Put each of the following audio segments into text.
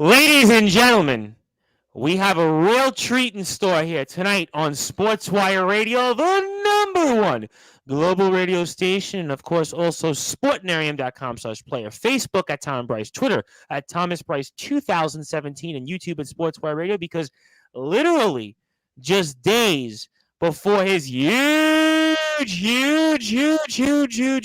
Ladies and gentlemen, we have a real treat in store here tonight on Sportswire Radio, the number one global radio station, and of course also sportnarium.com/player, Facebook at Tom Bryce, Twitter at Thomas Bryce 2017, and YouTube at Sportswire Radio, because literally just days before his huge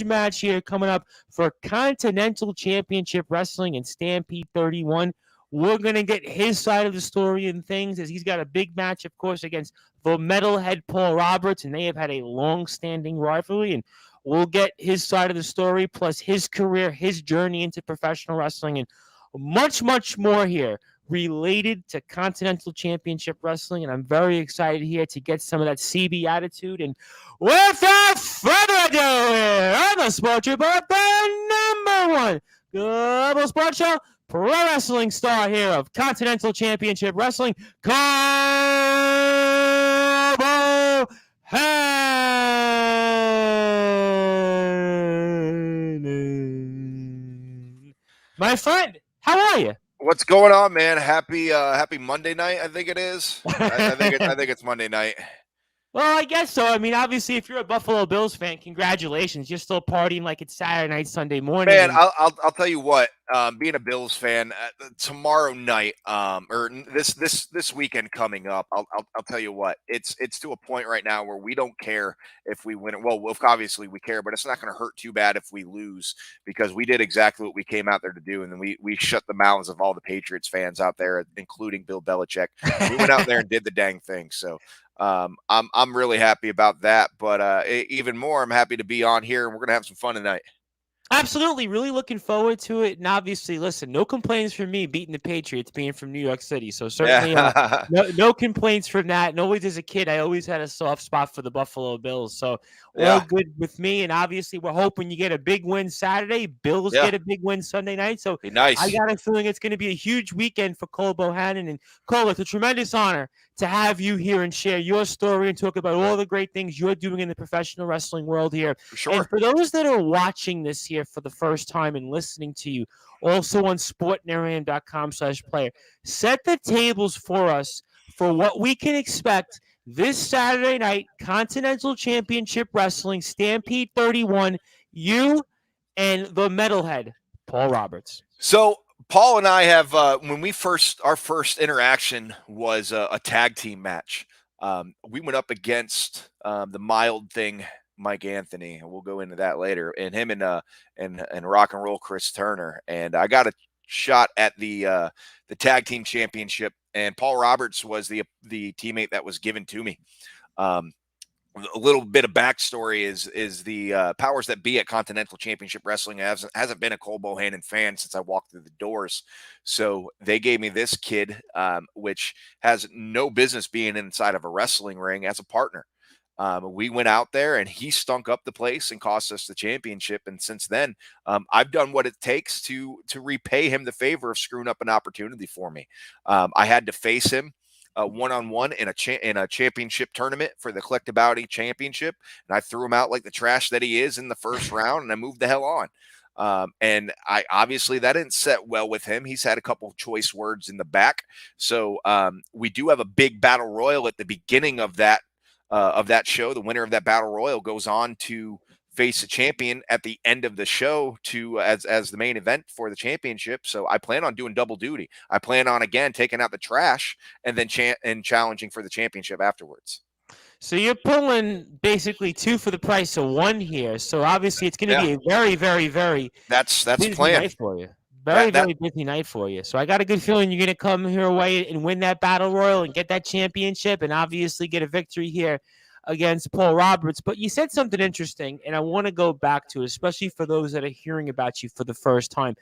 match here coming up for Continental Championship Wrestling and Stampede 31, we're going to get his side of the story and things, as he's got a big match, of course, against the metalhead Paul Roberts, and they have had a long-standing rivalry, and we'll get his side of the story, plus his career, his journey into professional wrestling, and much, much more here related to Continental Championship Wrestling, and I'm very excited here to get some of that CB attitude. And without further ado, here on the Sports Report, the number one global sports show, pro wrestling star here of Continental Championship Wrestling, Cole Bohannon. My friend, how are you? What's going on, man? Happy Monday night, I think it is. I think it's Monday night. Well, I guess so. I mean, obviously, if you're a Buffalo Bills fan, congratulations. You're still partying like it's Saturday night, Sunday morning. Man, I'll tell you what. Being a Bills fan, tomorrow night, or this weekend coming up, I'll tell you what. It's to a point right now where we don't care if we win it. Well, obviously we care, but it's not going to hurt too bad if we lose, because we did exactly what we came out there to do, and then we shut the mouths of all the Patriots fans out there, including Bill Belichick. We went out there and did the dang thing. So. I'm really happy about that, but even more, I'm happy to be on here, and we're gonna have some fun tonight. Absolutely, really looking forward to it. And obviously, listen, no complaints from me beating the Patriots, being from New York City. So certainly, no complaints from that. And always as a kid, I always had a soft spot for the Buffalo Bills. So all good with me. And obviously, we're hoping you get a big win Saturday. Bills get a big win Sunday night. So nice. I got a feeling it's going to be a huge weekend for Cole Bohannon. And Cole, it's a tremendous honor to have you here and share your story and talk about all the great things you're doing in the professional wrestling world here. For sure. And for those that are watching this here for the first time and listening to you, also on sportnarium.com/player, set the tables for us for what we can expect this Saturday night, Continental Championship Wrestling, Stampede 31, you and the metalhead, Paul Roberts. So Paul and I have, when our first interaction was a tag team match. We went up against the mild thing, Mike Anthony, and we'll go into that later, and him and Rock and Roll Chris Turner. And I got a shot at the tag team championship, and Paul Roberts was the teammate that was given to me. A little bit of backstory is the powers that be at Continental Championship Wrestling hasn't been a Cole Bohannon fan since I walked through the doors. So they gave me this kid, which has no business being inside of a wrestling ring, as a partner. We went out there and he stunk up the place and cost us the championship. And since then, I've done what it takes to repay him the favor of screwing up an opportunity for me. I had to face him one-on-one in a championship tournament for the Collectability Championship, and I threw him out like the trash that he is in the first round, and I moved the hell on. And I obviously that didn't set well with him. He's had a couple of choice words in the back. So we do have a big battle royal at the beginning of that show. The winner of that battle royal goes on to face a champion at the end of the show as the main event for the championship. So I plan on doing double duty. I plan on, again, taking out the trash and then challenging for the championship afterwards. So you're pulling basically two for the price of one here. So obviously it's going to be a very, very, very that's busy plan night for you. Very busy night for you. So I got a good feeling you're going to come here away and win that battle royal and get that championship, and obviously get a victory here against Paul Roberts. But you said something interesting, and I want to go back to it, especially for those that are hearing about you for the first time.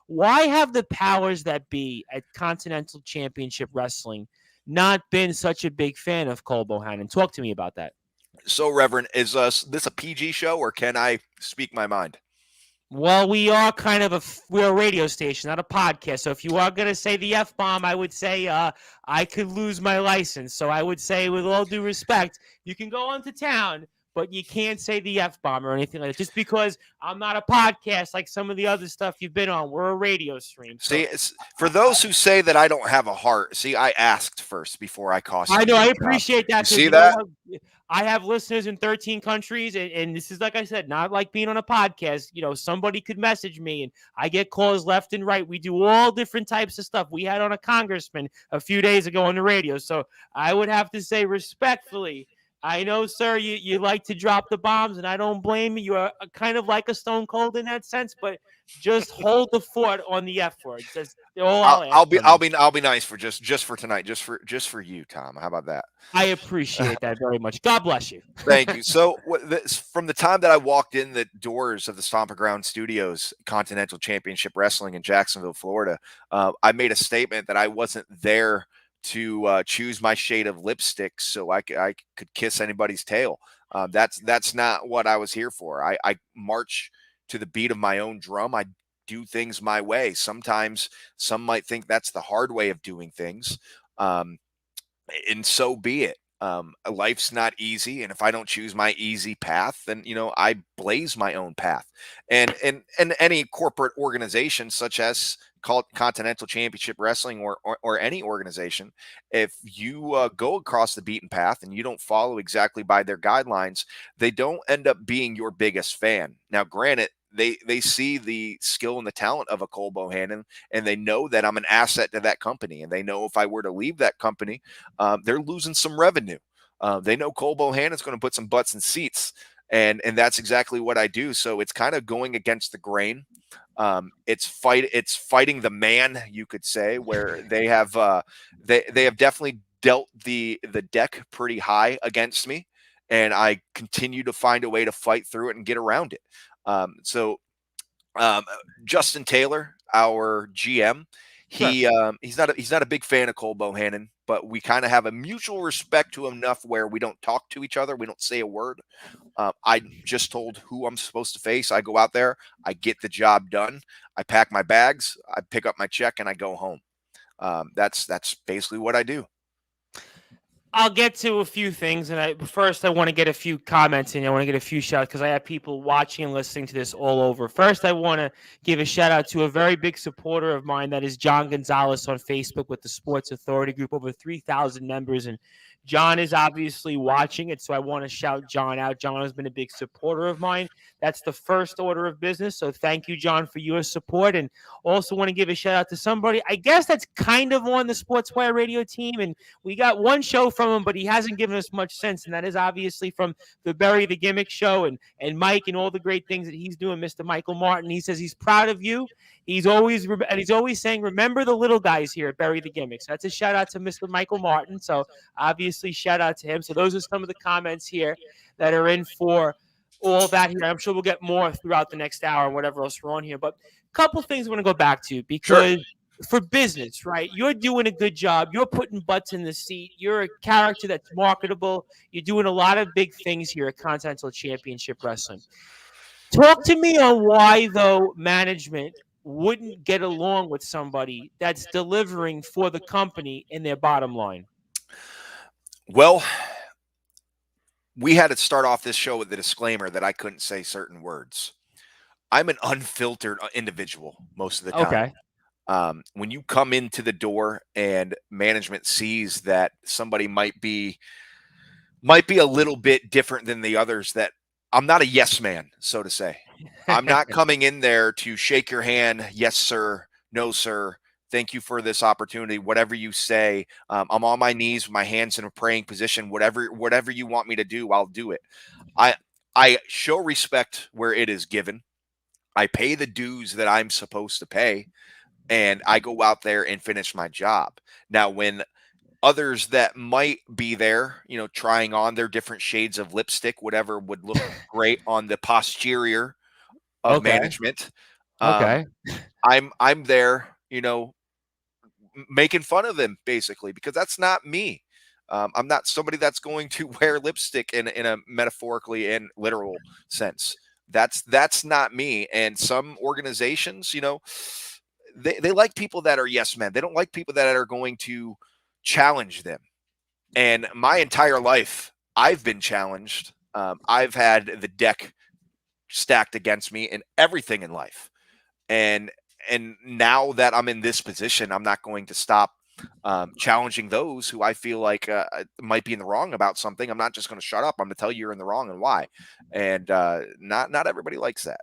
Why have the powers that be at Continental Championship Wrestling not been such a big fan of Cole Bohannon? Talk to me about that. So, Reverend, is this a PG show, or can I speak my mind? Well, we are we're a radio station, not a podcast. So if you are going to say the F-bomb, I would say I could lose my license. So I would say, with all due respect, you can go on to town, but you can't say the F-bomb or anything like that. Just because I'm not a podcast like some of the other stuff you've been on. We're a radio stream. So See, for those who say that I don't have a heart, see, I asked first before I cost I you know, I your job. appreciate that, You because see you know that? what? I have listeners in 13 countries, and this is, like I said, not like being on a podcast. You know, somebody could message me, and I get calls left and right. We do all different types of stuff. We had on a congressman a few days ago on the radio. So I would have to say respectfully, I know, sir, you like to drop the bombs, and I don't blame you. You are kind of like a Stone Cold in that sense, but just hold the fort on the F words. That's all I'll ask from you. I'll be nice for just for tonight, just for you, Tom. How about that? I appreciate that very much. God bless you. Thank you. So, from the time that I walked in the doors of the Stomping Ground Studios, Continental Championship Wrestling in Jacksonville, Florida, I made a statement that I wasn't there to choose my shade of lipstick so I could kiss anybody's tail. That's not what I was here for. I march to the beat of my own drum. I do things my way. Sometimes some might think that's the hard way of doing things. And so be it. Life's not easy, and if I don't choose my easy path, then I blaze my own path. And any corporate organization such as called Continental Championship Wrestling or any organization, if you go across the beaten path and you don't follow exactly by their guidelines, they don't end up being your biggest fan. Now, granted, they see the skill and the talent of a Cole Bohannon, and they know that I'm an asset to that company. And they know if I were to leave that company, they're losing some revenue. They know Cole Bohannon's going to put some butts in seats, and that's exactly what I do. So it's kind of going against the grain. It's fighting the man, you could say, where they have definitely dealt the deck pretty high against me, and I continue to find a way to fight through it and get around it. Justin Taylor, our GM, he's not a big fan of Cole Bohannon, but we kind of have a mutual respect to him enough where we don't talk to each other. We don't say a word. I just told who I'm supposed to face. I go out there, I get the job done. I pack my bags, I pick up my check, and I go home. That's basically what I do. I'll get to a few things, and first I want to get a few comments in. I want to get a few shouts because I have people watching and listening to this all over. First, I want to give a shout out to a very big supporter of mine, that is John Gonzalez on Facebook with the Sports Authority Group, over 3,000 members, and John is obviously watching it, so I want to shout John out. John has been a big supporter of mine. That's the first order of business, so thank you, John, for your support. And also want to give a shout out to somebody, I guess that's kind of on the Sportswire radio team, and we got one show from him, but he hasn't given us much sense, and that is obviously from the Bury the Gimmick show, and Mike and all the great things that he's doing, Mr. Michael Martin. He says he's proud of you. He's always saying, remember the little guys here at Bury the Gimmick. So that's a shout out to Mr. Michael Martin. So obviously shout out to him. So those are some of the comments here that are in for all that here. I'm sure we'll get more throughout the next hour and whatever else we're on here. But a couple things I want to go back to, because for business, right? You're doing a good job. You're putting butts in the seat. You're a character that's marketable. You're doing a lot of big things here at Continental Championship Wrestling. Talk to me on why, though, management wouldn't get along with somebody that's delivering for the company in their bottom line. Well, we had to start off this show with the disclaimer that I couldn't say certain words. I'm an unfiltered individual most of the time. Okay. When you come into the door and management sees that somebody might be a little bit different than the others, that I'm not a yes man, so to say. I'm not coming in there to shake your hand. Yes, sir. No, sir. Thank you for this opportunity. Whatever you say, I'm on my knees with my hands in a praying position. Whatever you want me to do, I'll do it. I show respect where it is given. I pay the dues that I'm supposed to pay, and I go out there and finish my job. Now, when others that might be there, trying on their different shades of lipstick, whatever would look great on the posterior of management. Okay. I'm there, making fun of them basically, because that's not me. I'm not somebody that's going to wear lipstick in a metaphorically and literal sense. That's not me. And some organizations, they like people that are yes men. They don't like people that are going to challenge them. And my entire life, I've been challenged I've had the deck stacked against me in everything in life. And now that I'm in this position, I'm not going to stop challenging those who I feel like might be in the wrong about something. I'm not just going to shut up. I'm going to tell you you're in the wrong and why. And not everybody likes that.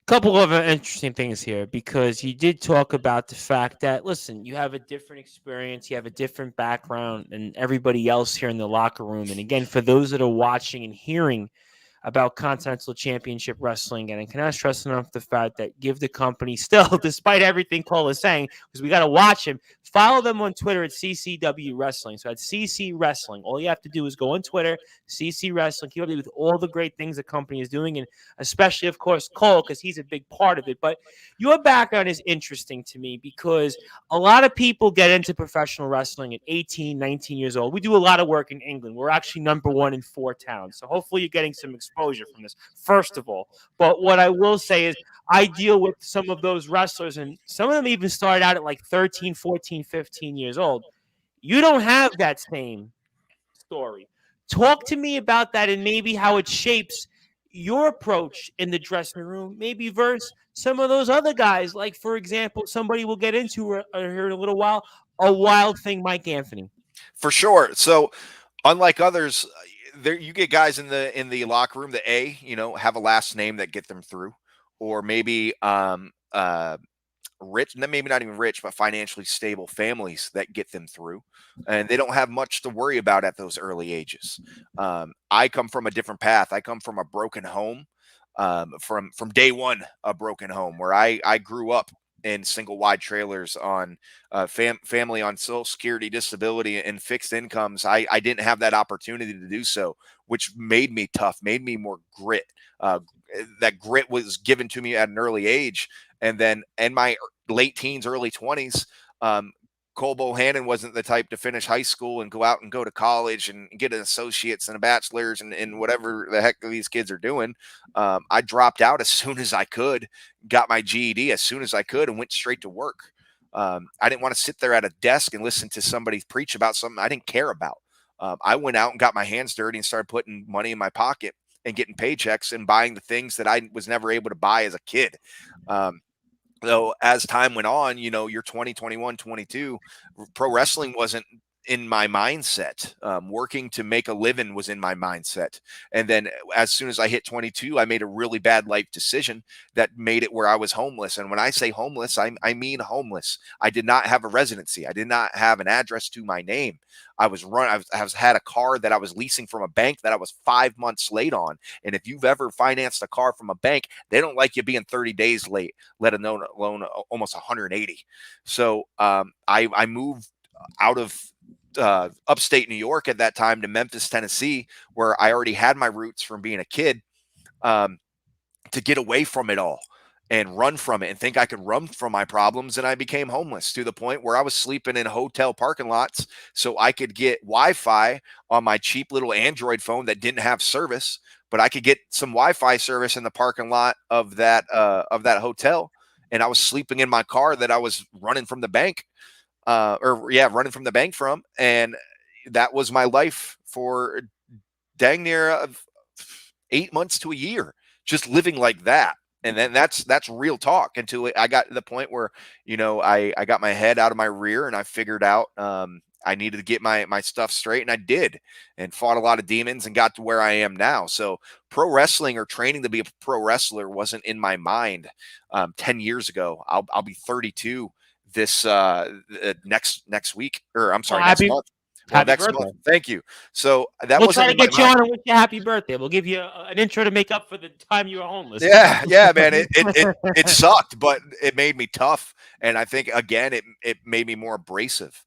Couple of interesting things here, because you did talk about the fact that, listen, you have a different experience, you have a different background than everybody else here in the locker room. And again, for those that are watching and hearing about Continental Championship Wrestling, and I cannot stress enough the fact that give the company still, despite everything Cole is saying, because we got to watch him, follow them on Twitter at CCW Wrestling. So at CC Wrestling, all you have to do is go on Twitter, CC Wrestling, keep up with all the great things the company is doing, and especially, of course, Cole, because he's a big part of it. But your background is interesting to me, because a lot of people get into professional wrestling at 18, 19 years old. We do a lot of work in England. We're actually #1 in 4 towns. So hopefully you're getting some exposure from this, first of all. But what I will say is I deal with some of those wrestlers, and some of them even started out at like 13, 14, 15 years old. You don't have that same story. Talk to me about that, and maybe how it shapes your approach in the dressing room, maybe versus some of those other guys. Like, for example, somebody we'll get into here in a little while, a Wild Thing Mike Anthony. For sure. So unlike others, there you get guys in the locker room that have a last name that get them through, or maybe rich, and then maybe not even rich, but financially stable families that get them through, and they don't have much to worry about at those early ages. I come from a different path. I come from a broken home, from day one, a broken home where I grew up in single wide trailers on family on Social Security, disability, and fixed incomes. I didn't have that opportunity to do so, which made me tough, made me more grit. That grit was given to me at an early age. And then in my late teens, early 20s, Cole Bohannon wasn't the type to finish high school and go out and go to college and get an associate's and a bachelor's and whatever the heck these kids are doing. I dropped out as soon as I could, got my GED as soon as I could, and went straight to work. I didn't want to sit there at a desk and listen to somebody preach about something I didn't care about. I went out and got my hands dirty and started putting money in my pocket and getting paychecks and buying the things that I was never able to buy as a kid. Though as time went on, you're 20, 21, 22, pro wrestling wasn't in my mindset. Working to make a living was in my mindset. And then as soon as I hit 22, I made a really bad life decision that made it where I was homeless. And when I say homeless, I mean homeless. I did not have a residency. I did not have an address to my name. I had a car that I was leasing from a bank that I was 5 months late on. And if you've ever financed a car from a bank, they don't like you being 30 days late, let alone almost 180. So I moved out of upstate New York at that time to Memphis, Tennessee, where I already had my roots from being a kid, to get away from it all and run from it and think I could run from my problems. And I became homeless to the point where I was sleeping in hotel parking lots so I could get Wi-Fi on my cheap little Android phone that didn't have service, but I could get some Wi-Fi service in the parking lot of that hotel. And I was sleeping in my car that I was running from the bank. Running from the bank from. And that was my life for dang near 8 months to a year, just living like that. And then that's real talk until I got to the point where, I got my head out of my rear and I figured out I needed to get my stuff straight. And I did, and fought a lot of demons and got to where I am now. So pro wrestling or training to be a pro wrestler wasn't in my mind 10 years ago. I'll be 32 this next week, or I'm sorry, next month. Well, Happy next birthday. month. Thank you. So that We'll wasn't try to in my get you mind. on and wish you happy birthday. We'll give you an intro to make up for the time you were homeless. Yeah, man. It sucked, but it made me tough. And I think, again, it made me more abrasive.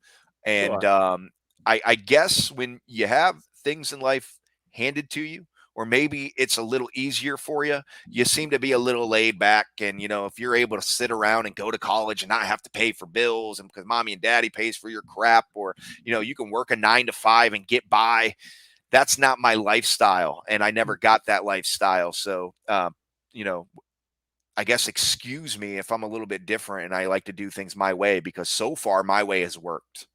And Sure. I guess when you have things in life handed to you, or maybe it's a little easier for you, you seem to be a little laid back. And, if you're able to sit around and go to college and not have to pay for bills, and because mommy and daddy pays for your crap, or, you can work a 9 to 5 and get by. That's not my lifestyle. And I never got that lifestyle. So, I guess excuse me if I'm a little bit different and I like to do things my way, because so far my way has worked.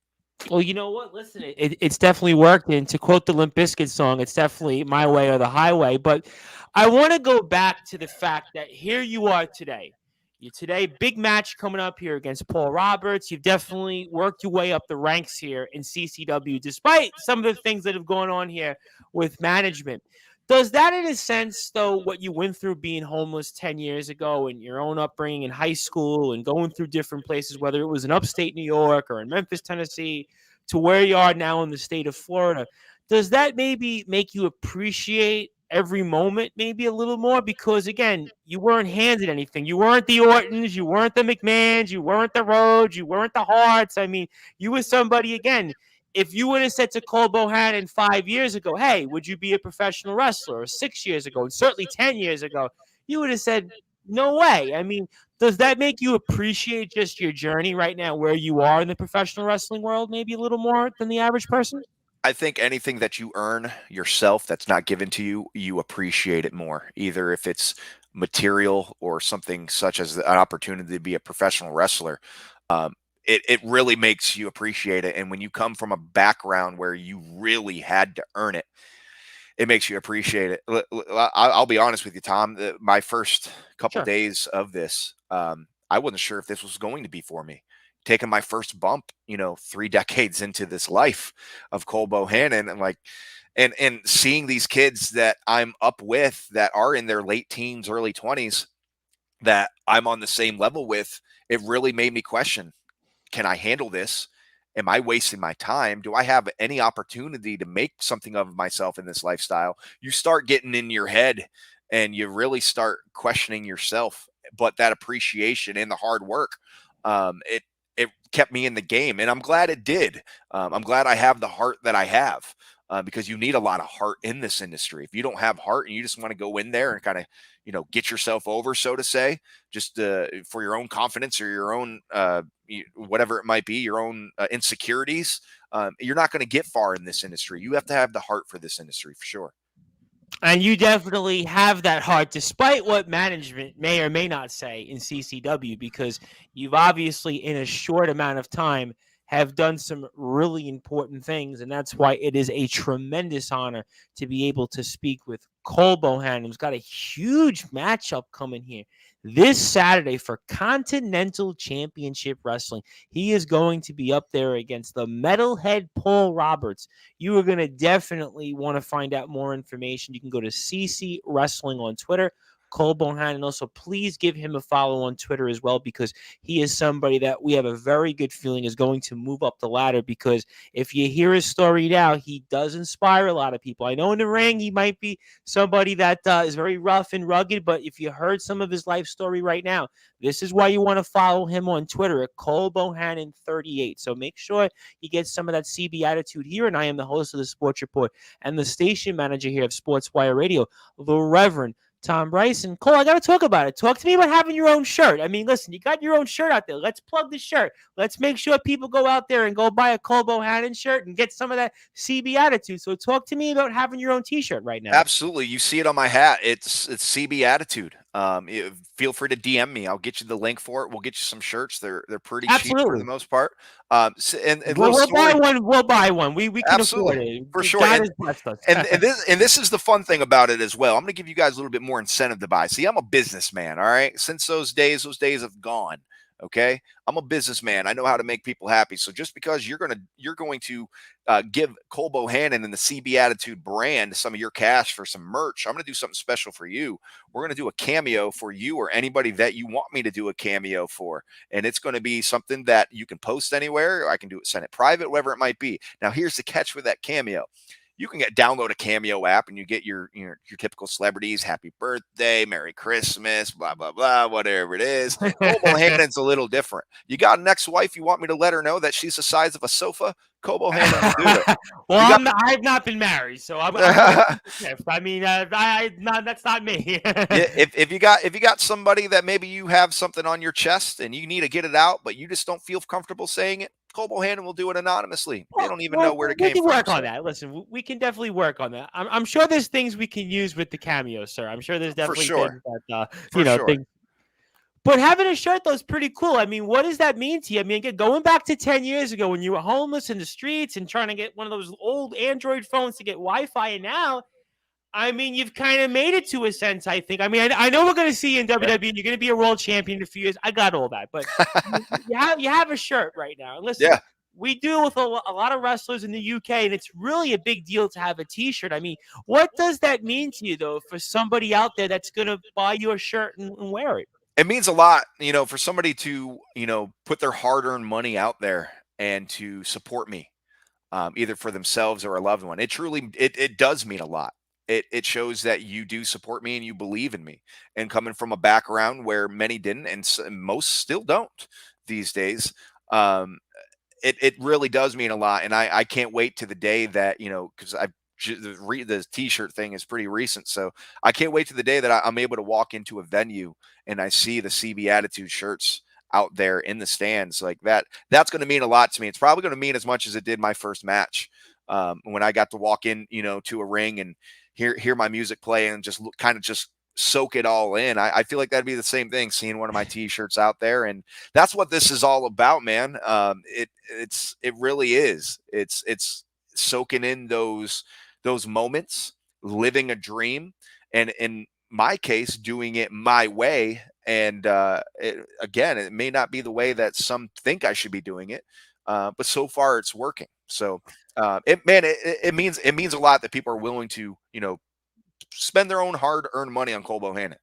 Well, you know what? Listen, it's definitely worked. And to quote the Limp Bizkit song, it's definitely my way or the highway. But I want to go back to the fact that here you are today. You today, big match coming up here against Paul Roberts. You've definitely worked your way up the ranks here in CCW, despite some of the things that have gone on here with management. Does that, in a sense, though, what you went through being homeless 10 years ago and your own upbringing in high school and going through different places, whether it was in upstate New York or in Memphis, Tennessee, to where you are now in the state of Florida, does that maybe make you appreciate every moment maybe a little more? Because, again, you weren't handed anything. You weren't the Ortons, you weren't the McMahons, you weren't the Rhodes, you weren't the Harts. I mean, you were somebody, again, if you would have said to Cole Bohannon 5 years ago, hey, would you be a professional wrestler? Or 6 years ago, and certainly 10 years ago, you would have said, no way. I mean, does that make you appreciate just your journey right now, where you are in the professional wrestling world, maybe a little more than the average person? I think anything that you earn yourself that's not given to you, you appreciate it more. Either if it's material or something such as an opportunity to be a professional wrestler. Um, it really makes you appreciate it. And when you come from a background where you really had to earn it, it makes you appreciate it. I'll be honest with you, Tom. My first couple Sure. days of this, I wasn't sure if this was going to be for me. Taking my first bump, 3 decades into this life of Cole Bohannon, and and seeing these kids that I'm up with that are in their late teens, early 20s, that I'm on the same level with, it really made me question, can I handle this? Am I wasting my time? Do I have any opportunity to make something of myself in this lifestyle? You start getting in your head and you really start questioning yourself. But that appreciation and the hard work, it kept me in the game, and I'm glad it did. I'm glad I have the heart that I have, because you need a lot of heart in this industry. If you don't have heart and you just want to go in there and kind of, get yourself over, so to say, just for your own confidence or your own whatever it might be, your own insecurities, you're not going to get far in this industry. You have to have the heart for this industry for sure. And you definitely have that heart, despite what management may or may not say in CCW, because you've obviously, in a short amount of time, have done some really important things. And that's why it is a tremendous honor to be able to speak with Cole Bohannon, who's got a huge matchup coming here this Saturday for Continental Championship Wrestling. He is going to be up there against the metalhead Paul Roberts. You are going to definitely want to find out more information. You can go to CC Wrestling on Twitter, Cole Bohannon. Also, please give him a follow on Twitter as well, because he is somebody that we have a very good feeling is going to move up the ladder, because if you hear his story now, he does inspire a lot of people. I know in the ring he might be somebody that is very rough and rugged, but if you heard some of his life story right now, this is why you want to follow him on Twitter at Cole Bohannon 38. So make sure you get some of that CB attitude here. And I am the host of the Sports Report and the station manager here of Sportswire Radio, the Reverend Tom Bryson. Cole, I got to talk about it. Talk to me about having your own shirt. I mean, listen, you got your own shirt out there. Let's plug the shirt. Let's make sure people go out there and go buy a Cole Bohannon shirt and get some of that CB attitude. So talk to me about having your own T-shirt right now. Absolutely. You see it on my hat. It's CB Attitude. Feel free to DM me. I'll get you the link for it. We'll get you some shirts. They're pretty cheap for the most part. And we'll buy one. We'll buy one. We can afford it for sure. God has blessed us. and this is the fun thing about it as well. I'm going to give you guys a little bit more incentive to buy. See, I'm a businessman. All right. Since those days have gone. Okay, I'm a businessman. I know how to make people happy. So just because you're going to give Cole Bohannon and the CB Attitude brand some of your cash for some merch, I'm going to do something special for you. We're going to do a cameo for you or anybody that you want me to do a cameo for, and it's going to be something that you can post anywhere. Or I can send it private, whatever it might be. Now, here's the catch with that cameo. You can download a Cameo app and you get your typical celebrities, happy birthday, Merry Christmas, blah, blah, blah, whatever it is. Cole Bohannon's a little different. You got an ex-wife, you want me to let her know that she's the size of a sofa? Cole Bohannon will do it. Well, I've not been married, so I'm I mean, that's not me. if you got somebody that maybe you have something on your chest and you need to get it out, but you just don't feel comfortable saying it, Cole Bohannon will do it anonymously. They don't even know where it came from. We can work on that. Listen, we can definitely work on that. I'm sure there's things we can use with the cameo, sir. I'm sure there's definitely things that, things. But having a shirt, though, is pretty cool. I mean, what does that mean to you? I mean, again, going back to 10 years ago when you were homeless in the streets and trying to get one of those old Android phones to get Wi-Fi, and now, I mean, you've kind of made it to a sense, I think. I mean, I know we're going to see you in WWE, and you're going to be a world champion in a few years. I got all that. But you have a shirt right now. And listen, Yeah. we deal with a lot of wrestlers in the UK, and it's really a big deal to have a T-shirt. I mean, what does that mean to you, though, for somebody out there that's going to buy your shirt and wear it? It means a lot, for somebody to, put their hard-earned money out there and to support me, either for themselves or a loved one. It truly, it does mean a lot. It shows that you do support me and you believe in me. And coming from a background where many didn't, and most still don't these days, it really does mean a lot. And I can't wait to the day that, because the T-shirt thing is pretty recent, so I can't wait to the day that I'm able to walk into a venue and I see the CB Attitude shirts out there in the stands like that. That's going to mean a lot to me. It's probably going to mean as much as it did my first match, when I got to walk in, to a ring and hear my music play and just kind of just soak it all in. I feel like that'd be the same thing, seeing one of my T-shirts out there, and that's what this is all about, man. It really is. It's soaking in those moments, living a dream, and in my case, doing it my way. And again, it may not be the way that some think I should be doing it, but so far it's working. So it means a lot that people are willing to spend their own hard-earned money on Cole Bohannon.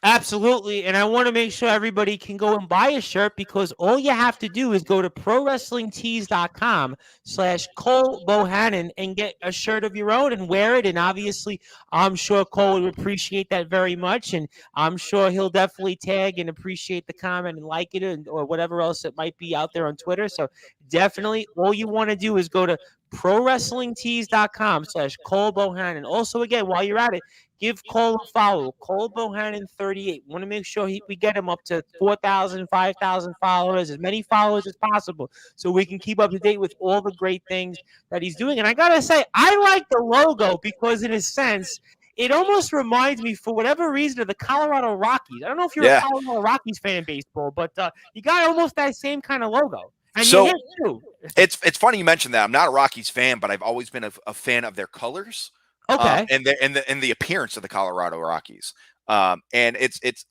Absolutely. And I want to make sure everybody can go and buy a shirt, because all you have to do is go to prowrestlingtees.com/Cole Bohannon and get a shirt of your own and wear it. And obviously, I'm sure Cole would appreciate that very much. And I'm sure he'll definitely tag and appreciate the comment and like it, or whatever else it might be out there on Twitter. So definitely, all you want to do is go to prowrestlingtees.com/Cole Bohannon. Also, again, while you're at it, give Cole a follow. Cole Bohannon 38. Want to make sure we get him up to 4,000, 5,000 followers, as many followers as possible, so we can keep up to date with all the great things that he's doing. And I got to say, I like the logo because, in a sense, it almost reminds me, for whatever reason, of the Colorado Rockies. I don't know if you're a Colorado Rockies fan in baseball, but you got almost that same kind of logo. And so you hit too. It's funny you mentioned that. I'm not a Rockies fan, but I've always been a fan of their colors. Okay. And the appearance of the Colorado Rockies. And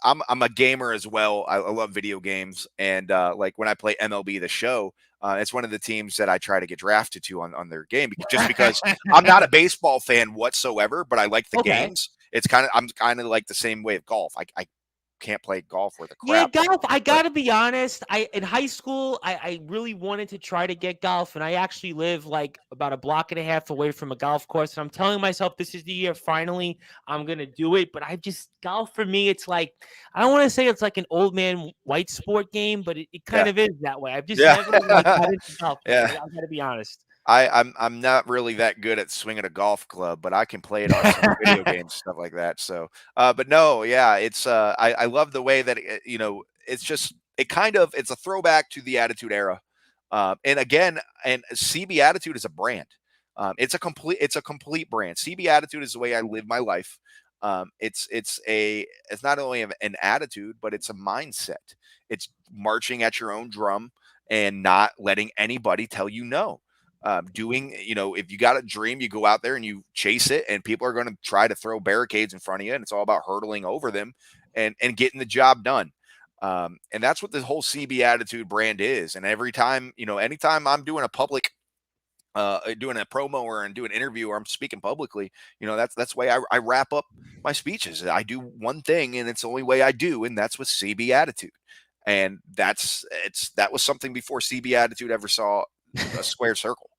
I'm a gamer as well. I love video games, and like when I play MLB The Show, it's one of the teams that I try to get drafted to on their game, just because I'm not a baseball fan whatsoever, but I like the games. I'm kind of like the same way of golf. I can't play golf worth a crap. Yeah, golf. I gotta be honest. In high school, I really wanted to try to get golf, and I actually live like about a block and a half away from a golf course. And I'm telling myself, this is the year. Finally, I'm gonna do it. But golf for me, it's like, I don't want to say it's like an old man white sport game, but it kind of is that way. I've just never got into golf. Yeah, I gotta be honest. I'm not really that good at swinging a golf club, but I can play it on some video games, stuff like that. So, but no, yeah, it's I love the way that it's just it's a throwback to the Attitude Era, and again, and CB Attitude is a brand. It's a complete brand. CB Attitude is the way I live my life. It's not only an attitude, but it's a mindset. It's marching at your own drum and not letting anybody tell you no. If you got a dream, you go out there and you chase it, and people are going to try to throw barricades in front of you, and it's all about hurdling over them and getting the job done. And that's what the whole CB Attitude brand is. And every time, anytime I'm doing a public, doing a promo or doing an interview, or I'm speaking publicly, that's the way I wrap up my speeches. I do one thing, and it's the only way I do, and that's with CB Attitude. And that was something before CB Attitude ever saw a square circle.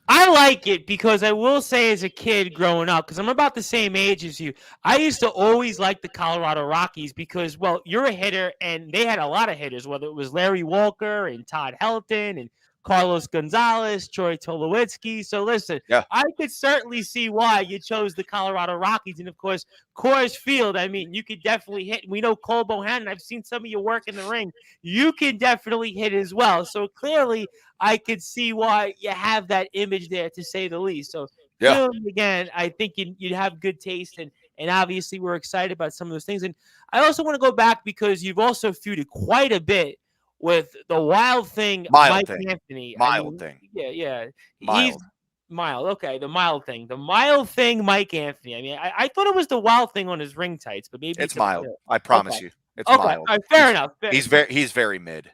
I like it because I will say, as a kid growing up, because I'm about the same age as you, I used to always like the Colorado Rockies because, well, you're a hitter, and they had a lot of hitters, whether it was Larry Walker and Todd Helton and Carlos Gonzalez, Troy Tulowitzki. So listen, I could certainly see why you chose the Colorado Rockies. And of course, Coors Field, I mean, you could definitely hit. We know Cole Bohannon. I've seen some of your work in the ring. You can definitely hit as well. So clearly, I could see why you have that image there, to say the least. So clearly, again, I think you'd have good taste. And And obviously, we're excited about some of those things. And I also want to go back because you've also feuded quite a bit with the Wild Thing, Mild Mike thing. Anthony. I Mild mean, thing. yeah. He's Mild. mild. Okay, the mild thing. The mild thing, Mike Anthony. I mean, I thought it was the wild thing on his ring tights, but maybe It's it's a mild. I okay. promise you. It's Okay. All mild. right, fair enough. He's very mid.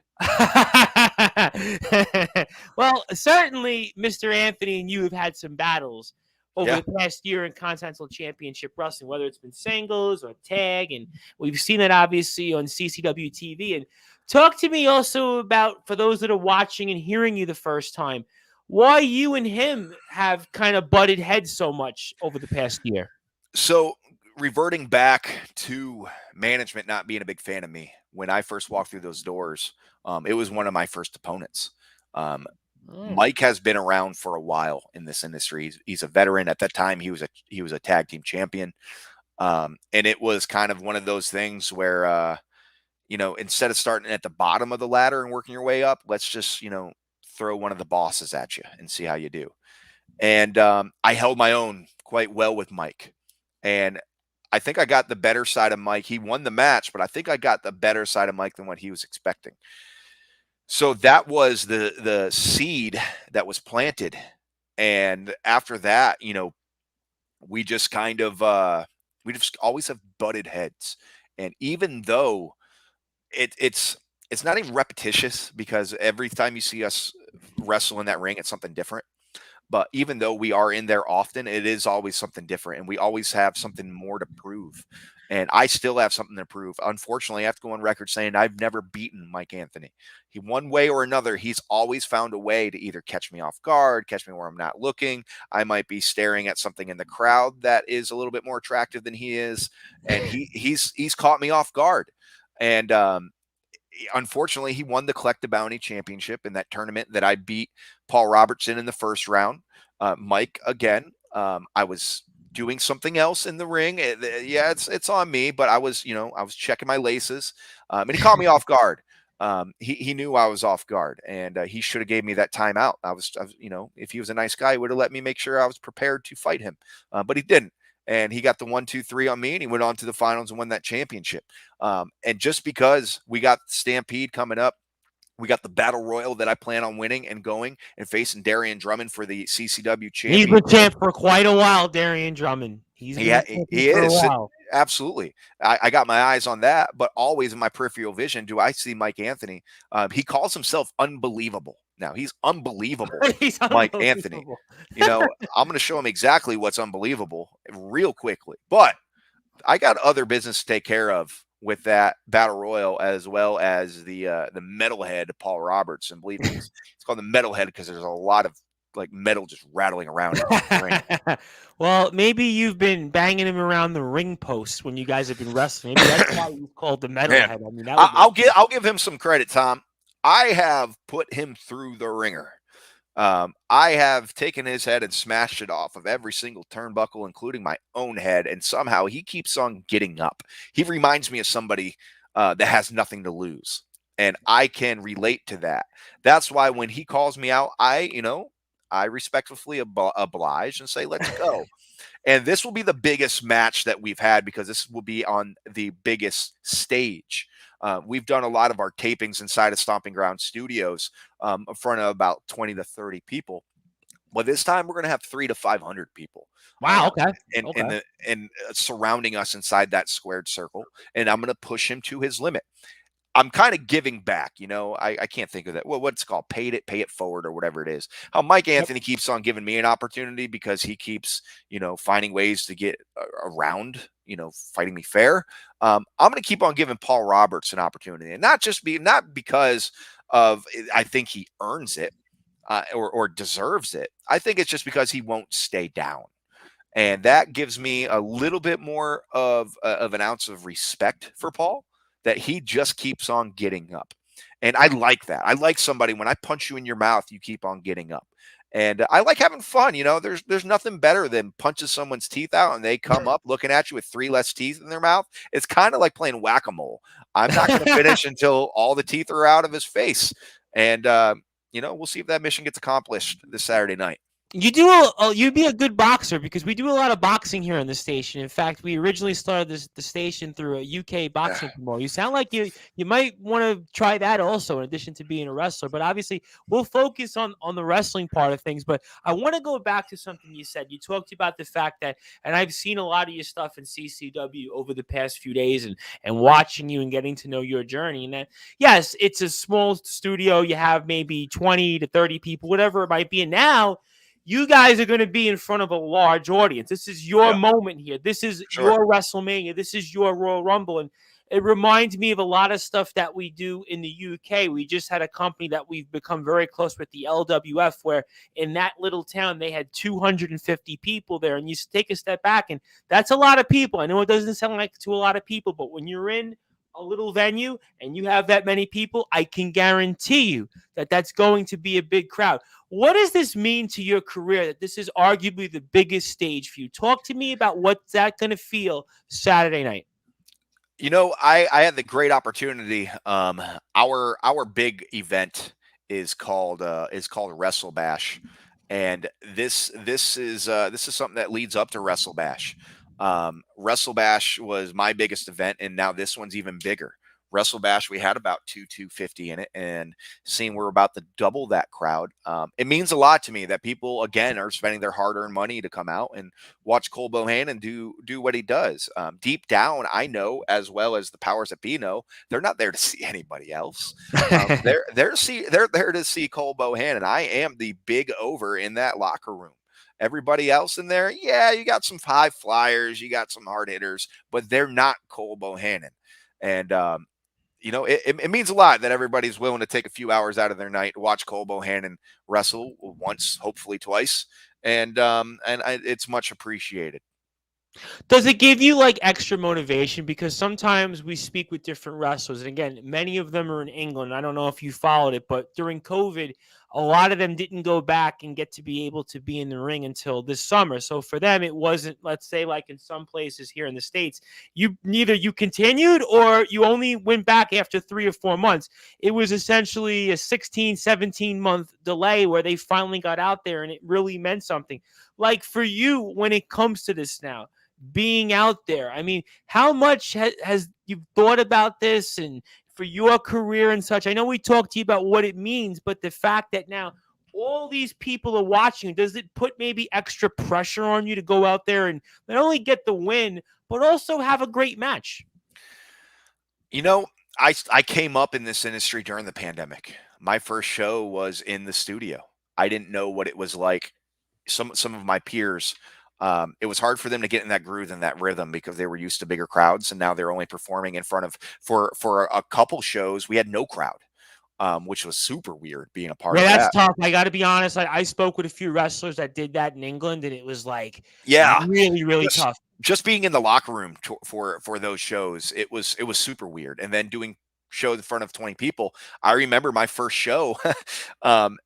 Well, certainly, Mr. Anthony and you have had some battles over Yeah. the past year in Continental Championship Wrestling, whether it's been singles or tag, and we've seen it obviously on CCW TV. And talk to me also about, for those that are watching and hearing you the first time, why you and him have kind of butted heads so much over the past year. So reverting back to management not being a big fan of me when I first walked through those doors, it was one of my first opponents. Mike has been around for a while in this industry. He's a veteran. At that time, he was a tag team champion, and it was kind of one of those things where instead of starting at the bottom of the ladder and working your way up, let's just throw one of the bosses at you and see how you do. And I held my own quite well with Mike. And I think I got the better side of Mike. He won the match, but I think I got the better side of Mike than what he was expecting. So that was the seed that was planted. And after that, we just kind of we just always have butted heads. And even though it's not even repetitious because every time you see us wrestle in that ring, it's something different. But even though we are in there often, it is always something different, and we always have something more to prove. And I still have something to prove. Unfortunately, I have to go on record saying I've never beaten Mike Anthony. He, one way or another, he's always found a way to either catch me off guard, catch me where I'm not looking. I might be staring at something in the crowd that is a little bit more attractive than he is, and he's caught me off guard. And unfortunately, he won the Collect the Bounty Championship in that tournament that I beat Paul Robertson in the first round. Mike, again, I was doing something else in the ring. Yeah, it's on me, but I was checking my laces, and he caught me off guard. He knew I was off guard, and he should have gave me that timeout. I was, if he was a nice guy, he would have let me make sure I was prepared to fight him, but he didn't. And he got the 1-2-3 on me, and he went on to the finals and won that championship. And just because we got Stampede coming up, we got the Battle Royal that I plan on winning and going and facing Darian Drummond for the CCW champion. He's been champ for quite a while, Darian Drummond. He is for a while. Absolutely. I got my eyes on that, but always in my peripheral vision do I see Mike Anthony. He calls himself unbelievable. Now, he's unbelievable, Mike Anthony. I'm going to show him exactly what's unbelievable real quickly. But I got other business to take care of with that Battle Royal, as well as the metalhead Paul Roberts. And believe me, it's called the metalhead because there's a lot of like metal just rattling around in the ring. Well, maybe you've been banging him around the ring post when you guys have been wrestling. Maybe that's why he's called the metalhead. I mean, I'll give him some credit, Tom. I have put him through the ringer. I have taken his head and smashed it off of every single turnbuckle, including my own head, and somehow he keeps on getting up. He reminds me of somebody that has nothing to lose, and I can relate to that. That's why when he calls me out, I respectfully oblige and say, let's go. And this will be the biggest match that we've had because this will be on the biggest stage. We've done a lot of our tapings inside of Stomping Ground Studios in front of about 20 to 30 people. Well, this time we're going to have 300 to 500 people. Wow. Okay. And surrounding us inside that squared circle. And I'm going to push him to his limit. I'm kind of giving back, I can't think of that. Well, what's it called? Pay it forward or whatever it is. How Mike Anthony keeps on giving me an opportunity because he keeps, finding ways to get around, fighting me fair. I'm going to keep on giving Paul Roberts an opportunity, and not because of, I think he earns it or deserves it. I think it's just because he won't stay down. And that gives me a little bit more of an ounce of respect for Paul, that he just keeps on getting up. And I like that. I like somebody, when I punch you in your mouth, you keep on getting up. And I like having fun. There's nothing better than punching someone's teeth out and they come up looking at you with 3 less teeth in their mouth. It's kind of like playing whack-a-mole. I'm not going to finish until all the teeth are out of his face. And, we'll see if that mission gets accomplished this Saturday night. You do you'd be a good boxer because we do a lot of boxing here on the station. In fact, we originally started the station through a UK boxing promoter. You sound like you might want to try that also in addition to being a wrestler. But obviously, we'll focus on the wrestling part of things. But I want to go back to something you said. You talked about the fact that, and I've seen a lot of your stuff in CCW over the past few days, and watching you and getting to know your journey. And that, yes, it's a small studio. You have maybe 20 to 30 people, whatever it might be. And now you guys are going to be in front of a large audience. This is your Yeah, moment here. This is sure. your WrestleMania. This is your Royal Rumble. And it reminds me of a lot of stuff that we do in the UK. We just had a company that we've become very close with, the LWF, where in that little town, they had 250 people there. And you take a step back, and that's a lot of people. I know it doesn't sound like to a lot of people, but when you're in a little venue and you have that many people, I can guarantee you that that's going to be a big crowd. What does this mean to your career that this is arguably the biggest stage for you? Talk to me about what's that going to feel Saturday night. I had the great opportunity. Our big event is called Wrestle Bash, and this is something that leads up to Wrestle Bash. Wrestle Bash was my biggest event, and now this one's even bigger. Wrestle Bash, we had about 250 in it, and seeing we're about to double that crowd, it means a lot to me that people again are spending their hard-earned money to come out and watch Cole Bohannon do what he does. Deep down, I know as well as the powers that be know they're not there to see anybody else. They're there to see Cole Bohannon. I am the big over in that locker room. Everybody else in there, yeah, you got some high flyers, you got some hard hitters, but they're not Cole Bohannon. And it means a lot that everybody's willing to take a few hours out of their night to watch Cole Bohannon wrestle once, hopefully twice, and it's much appreciated. Does it give you like extra motivation? Because sometimes we speak with different wrestlers, and again, many of them are in England. I don't know if you followed it, but during COVID, a lot of them didn't go back and get to be able to be in the ring until this summer. So for them, it wasn't, let's say, like in some places here in the States, you continued or you only went back after 3 or 4 months. It was essentially a 16, 17-month delay where they finally got out there, and it really meant something. Like for you, when it comes to this now, being out there. I mean, how much has you thought about this and for your career and such? I know we talked to you about what it means, but the fact that now all these people are watching, does it put maybe extra pressure on you to go out there and not only get the win, but also have a great match? You know, I came up in this industry during the pandemic. My first show was in the studio. I didn't know what it was like. Some of my peers, it was hard for them to get in that groove and that rhythm because they were used to bigger crowds, and now they're only performing in front of for a couple shows. We had no crowd, which was super weird being a part Yeah, of that's that. tough. I got to be honest. I spoke with a few wrestlers that did that in England, and it was like Yeah, really, really just tough. just being in the locker room for those shows, it was super weird. And then doing shows in front of 20 people. I remember my first show. um,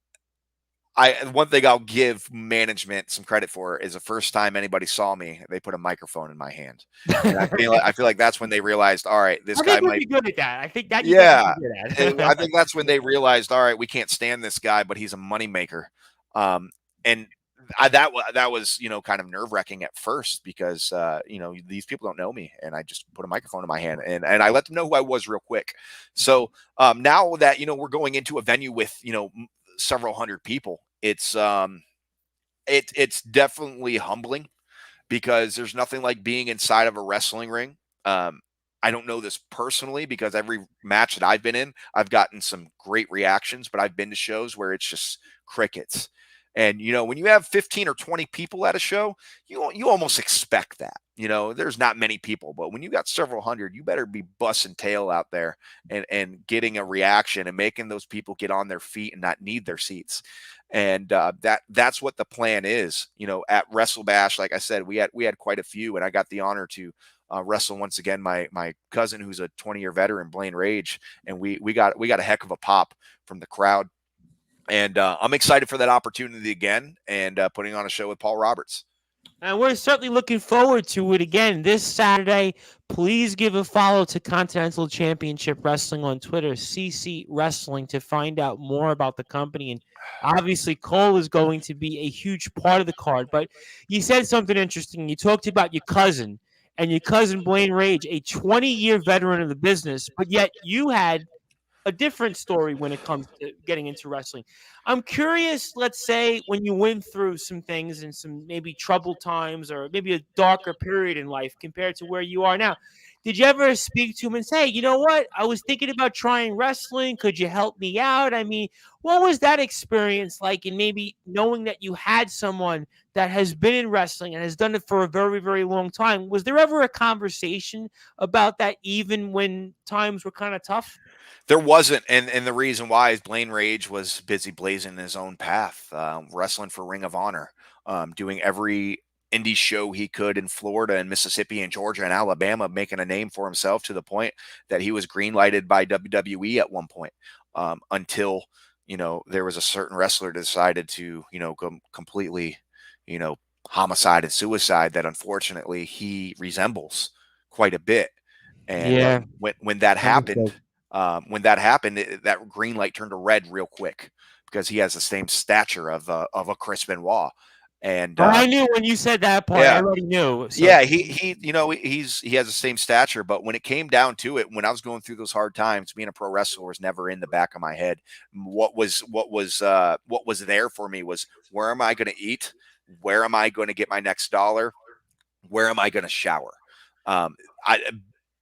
one thing I'll give management some credit for is the first time anybody saw me, they put a microphone in my hand, and I feel like that's when they realized, all right, this I guy think you'd might. be good at that. I think that you guys would Yeah, be good I at. think that's when they realized, all right, we can't stand this guy, but he's a moneymaker. And that was kind of nerve wracking at first because these people don't know me, and I just put a microphone in my hand and I let them know who I was real quick. So now that we're going into a venue with several hundred people, it's definitely humbling because there's nothing like being inside of a wrestling ring. I don't know this personally because every match that I've been in, I've gotten some great reactions, but I've been to shows where it's just crickets. And when you have 15 or 20 people at a show, you almost expect that. There's not many people, but when you got several hundred, you better be busting tail out there and getting a reaction and making those people get on their feet and not need their seats. And that's what the plan is. At Wrestle Bash, like I said, we had quite a few, and I got the honor to wrestle once again my cousin, who's a 20-year veteran, Blaine Rage, and we got a heck of a pop from the crowd. And I'm excited for that opportunity again, and putting on a show with Paul Roberts. And we're certainly looking forward to it again this Saturday. Please give a follow to Continental Championship Wrestling on Twitter, CC Wrestling, to find out more about the company. And obviously, Cole is going to be a huge part of the card. But you said something interesting. You talked about your cousin and your cousin Blaine Rage, a 20-year veteran of the business, but yet you had a different story when it comes to getting into wrestling. I'm curious, let's say when you went through some things and some maybe troubled times or maybe a darker period in life compared to where you are now. Did you ever speak to him and say, you know what? I was thinking about trying wrestling. Could you help me out? I mean, what was that experience like? And maybe knowing that you had someone that has been in wrestling and has done it for a very, very long time. Was there ever a conversation about that, even when times were kind of tough? There wasn't, and the reason why is Blaine Rage was busy blazing his own path, wrestling for Ring of Honor, doing every indie show he could in Florida and Mississippi and Georgia and Alabama, making a name for himself to the point that he was greenlighted by WWE at one point, until there was a certain wrestler decided to go completely homicide and suicide that unfortunately he resembles quite a bit. And Yeah, when that happened, understood. that green light turned to red real quick because he has the same stature of a Chris Benoit. And Oh, I knew when you said that part. I yeah, already knew. So yeah, he has the same stature. But when it came down to it, when I was going through those hard times, being a pro wrestler was never in the back of my head. What was there for me was, where am I going to eat? Where am I going to get my next dollar? Where am I going to shower? I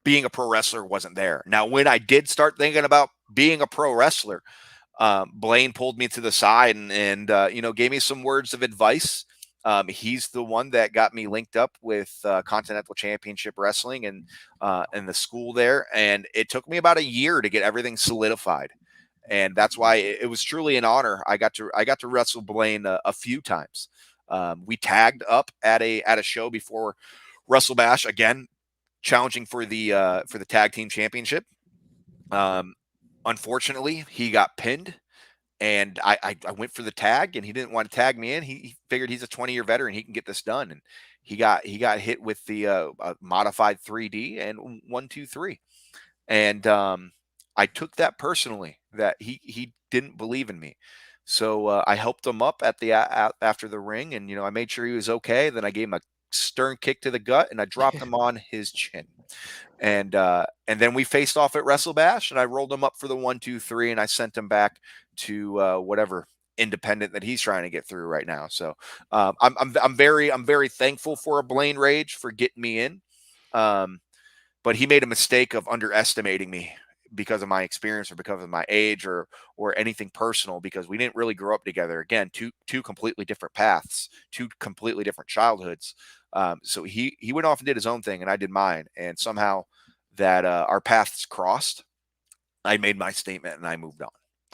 Being a pro wrestler wasn't there. Now, when I did start thinking about being a pro wrestler, Blaine pulled me to the side and gave me some words of advice. He's the one that got me linked up with Continental Championship Wrestling and the school there, and it took me about a year to get everything solidified. And that's why it was truly an honor. I got to wrestle Blaine a few times. We tagged up at a show before Wrestle Bash, again challenging for the tag team championship. Unfortunately, he got pinned, and I went for the tag, and he didn't want to tag me in. He figured he's a 20-year veteran, he can get this done, and he got hit with the modified 3D and 1-2-3, and I took that personally that he didn't believe in me. So I helped him up at the after the ring, and I made sure he was okay. Then I gave him a stern kick to the gut, and I dropped him on his chin. And then we faced off at Wrestle Bash, and I rolled him up for the 1-2-3, and I sent him back to whatever independent that he's trying to get through right now. So I'm very thankful for a Blaine Rage for getting me in, but he made a mistake of underestimating me because of my experience or because of my age or anything personal, because we didn't really grow up together. Again, two completely different paths, two completely different childhoods. So he went off and did his own thing, and I did mine, and somehow that our paths crossed. I made my statement and I moved on.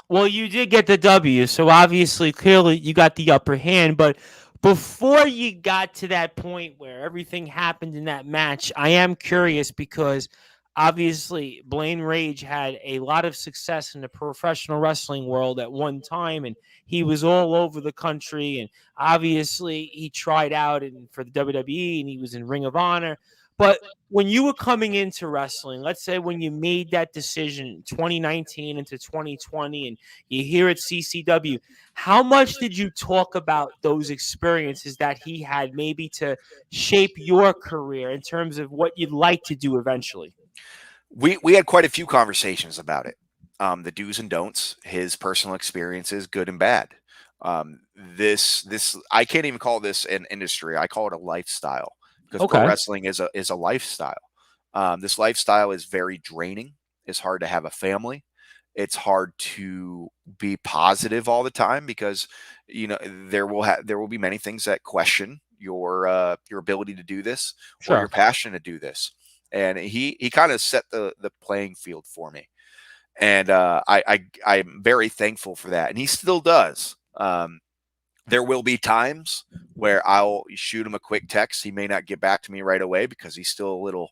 well, you did get the W, so obviously, clearly, you got the upper hand. But before you got to that point where everything happened in that match, I am curious because obviously Blaine Rage had a lot of success in the professional wrestling world at one time, and he was all over the country. And obviously, he tried out for the WWE, and he was in Ring of Honor. But when you were coming into wrestling, let's say when you made that decision 2019 into 2020 and you hear at CCW, how much did you talk about those experiences that he had maybe to shape your career in terms of what you'd like to do eventually? We had quite a few conversations about it. The do's and don'ts, his personal experiences, good and bad. This I can't even call this an industry. I call it a lifestyle, because pro Okay. wrestling is a lifestyle. This lifestyle is very draining. It's hard to have a family. It's hard to be positive all the time, because there will be many things that question your ability to do this or your Sure. passion to do this. And he kind of set the playing field for me, and I'm very thankful for that, and he still does. There will be times where I'll shoot him a quick text. He may not get back to me right away because he's still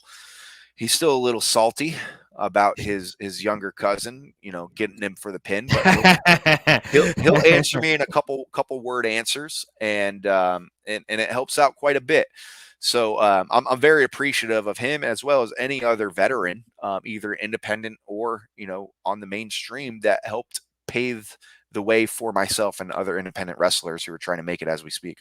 He's still a little salty about his younger cousin, getting him for the pin, but he'll answer me in a couple word answers, and it helps out quite a bit. So I'm very appreciative of him as well as any other veteran, either independent or on the mainstream, that helped pave the way for myself and other independent wrestlers who are trying to make it as we speak.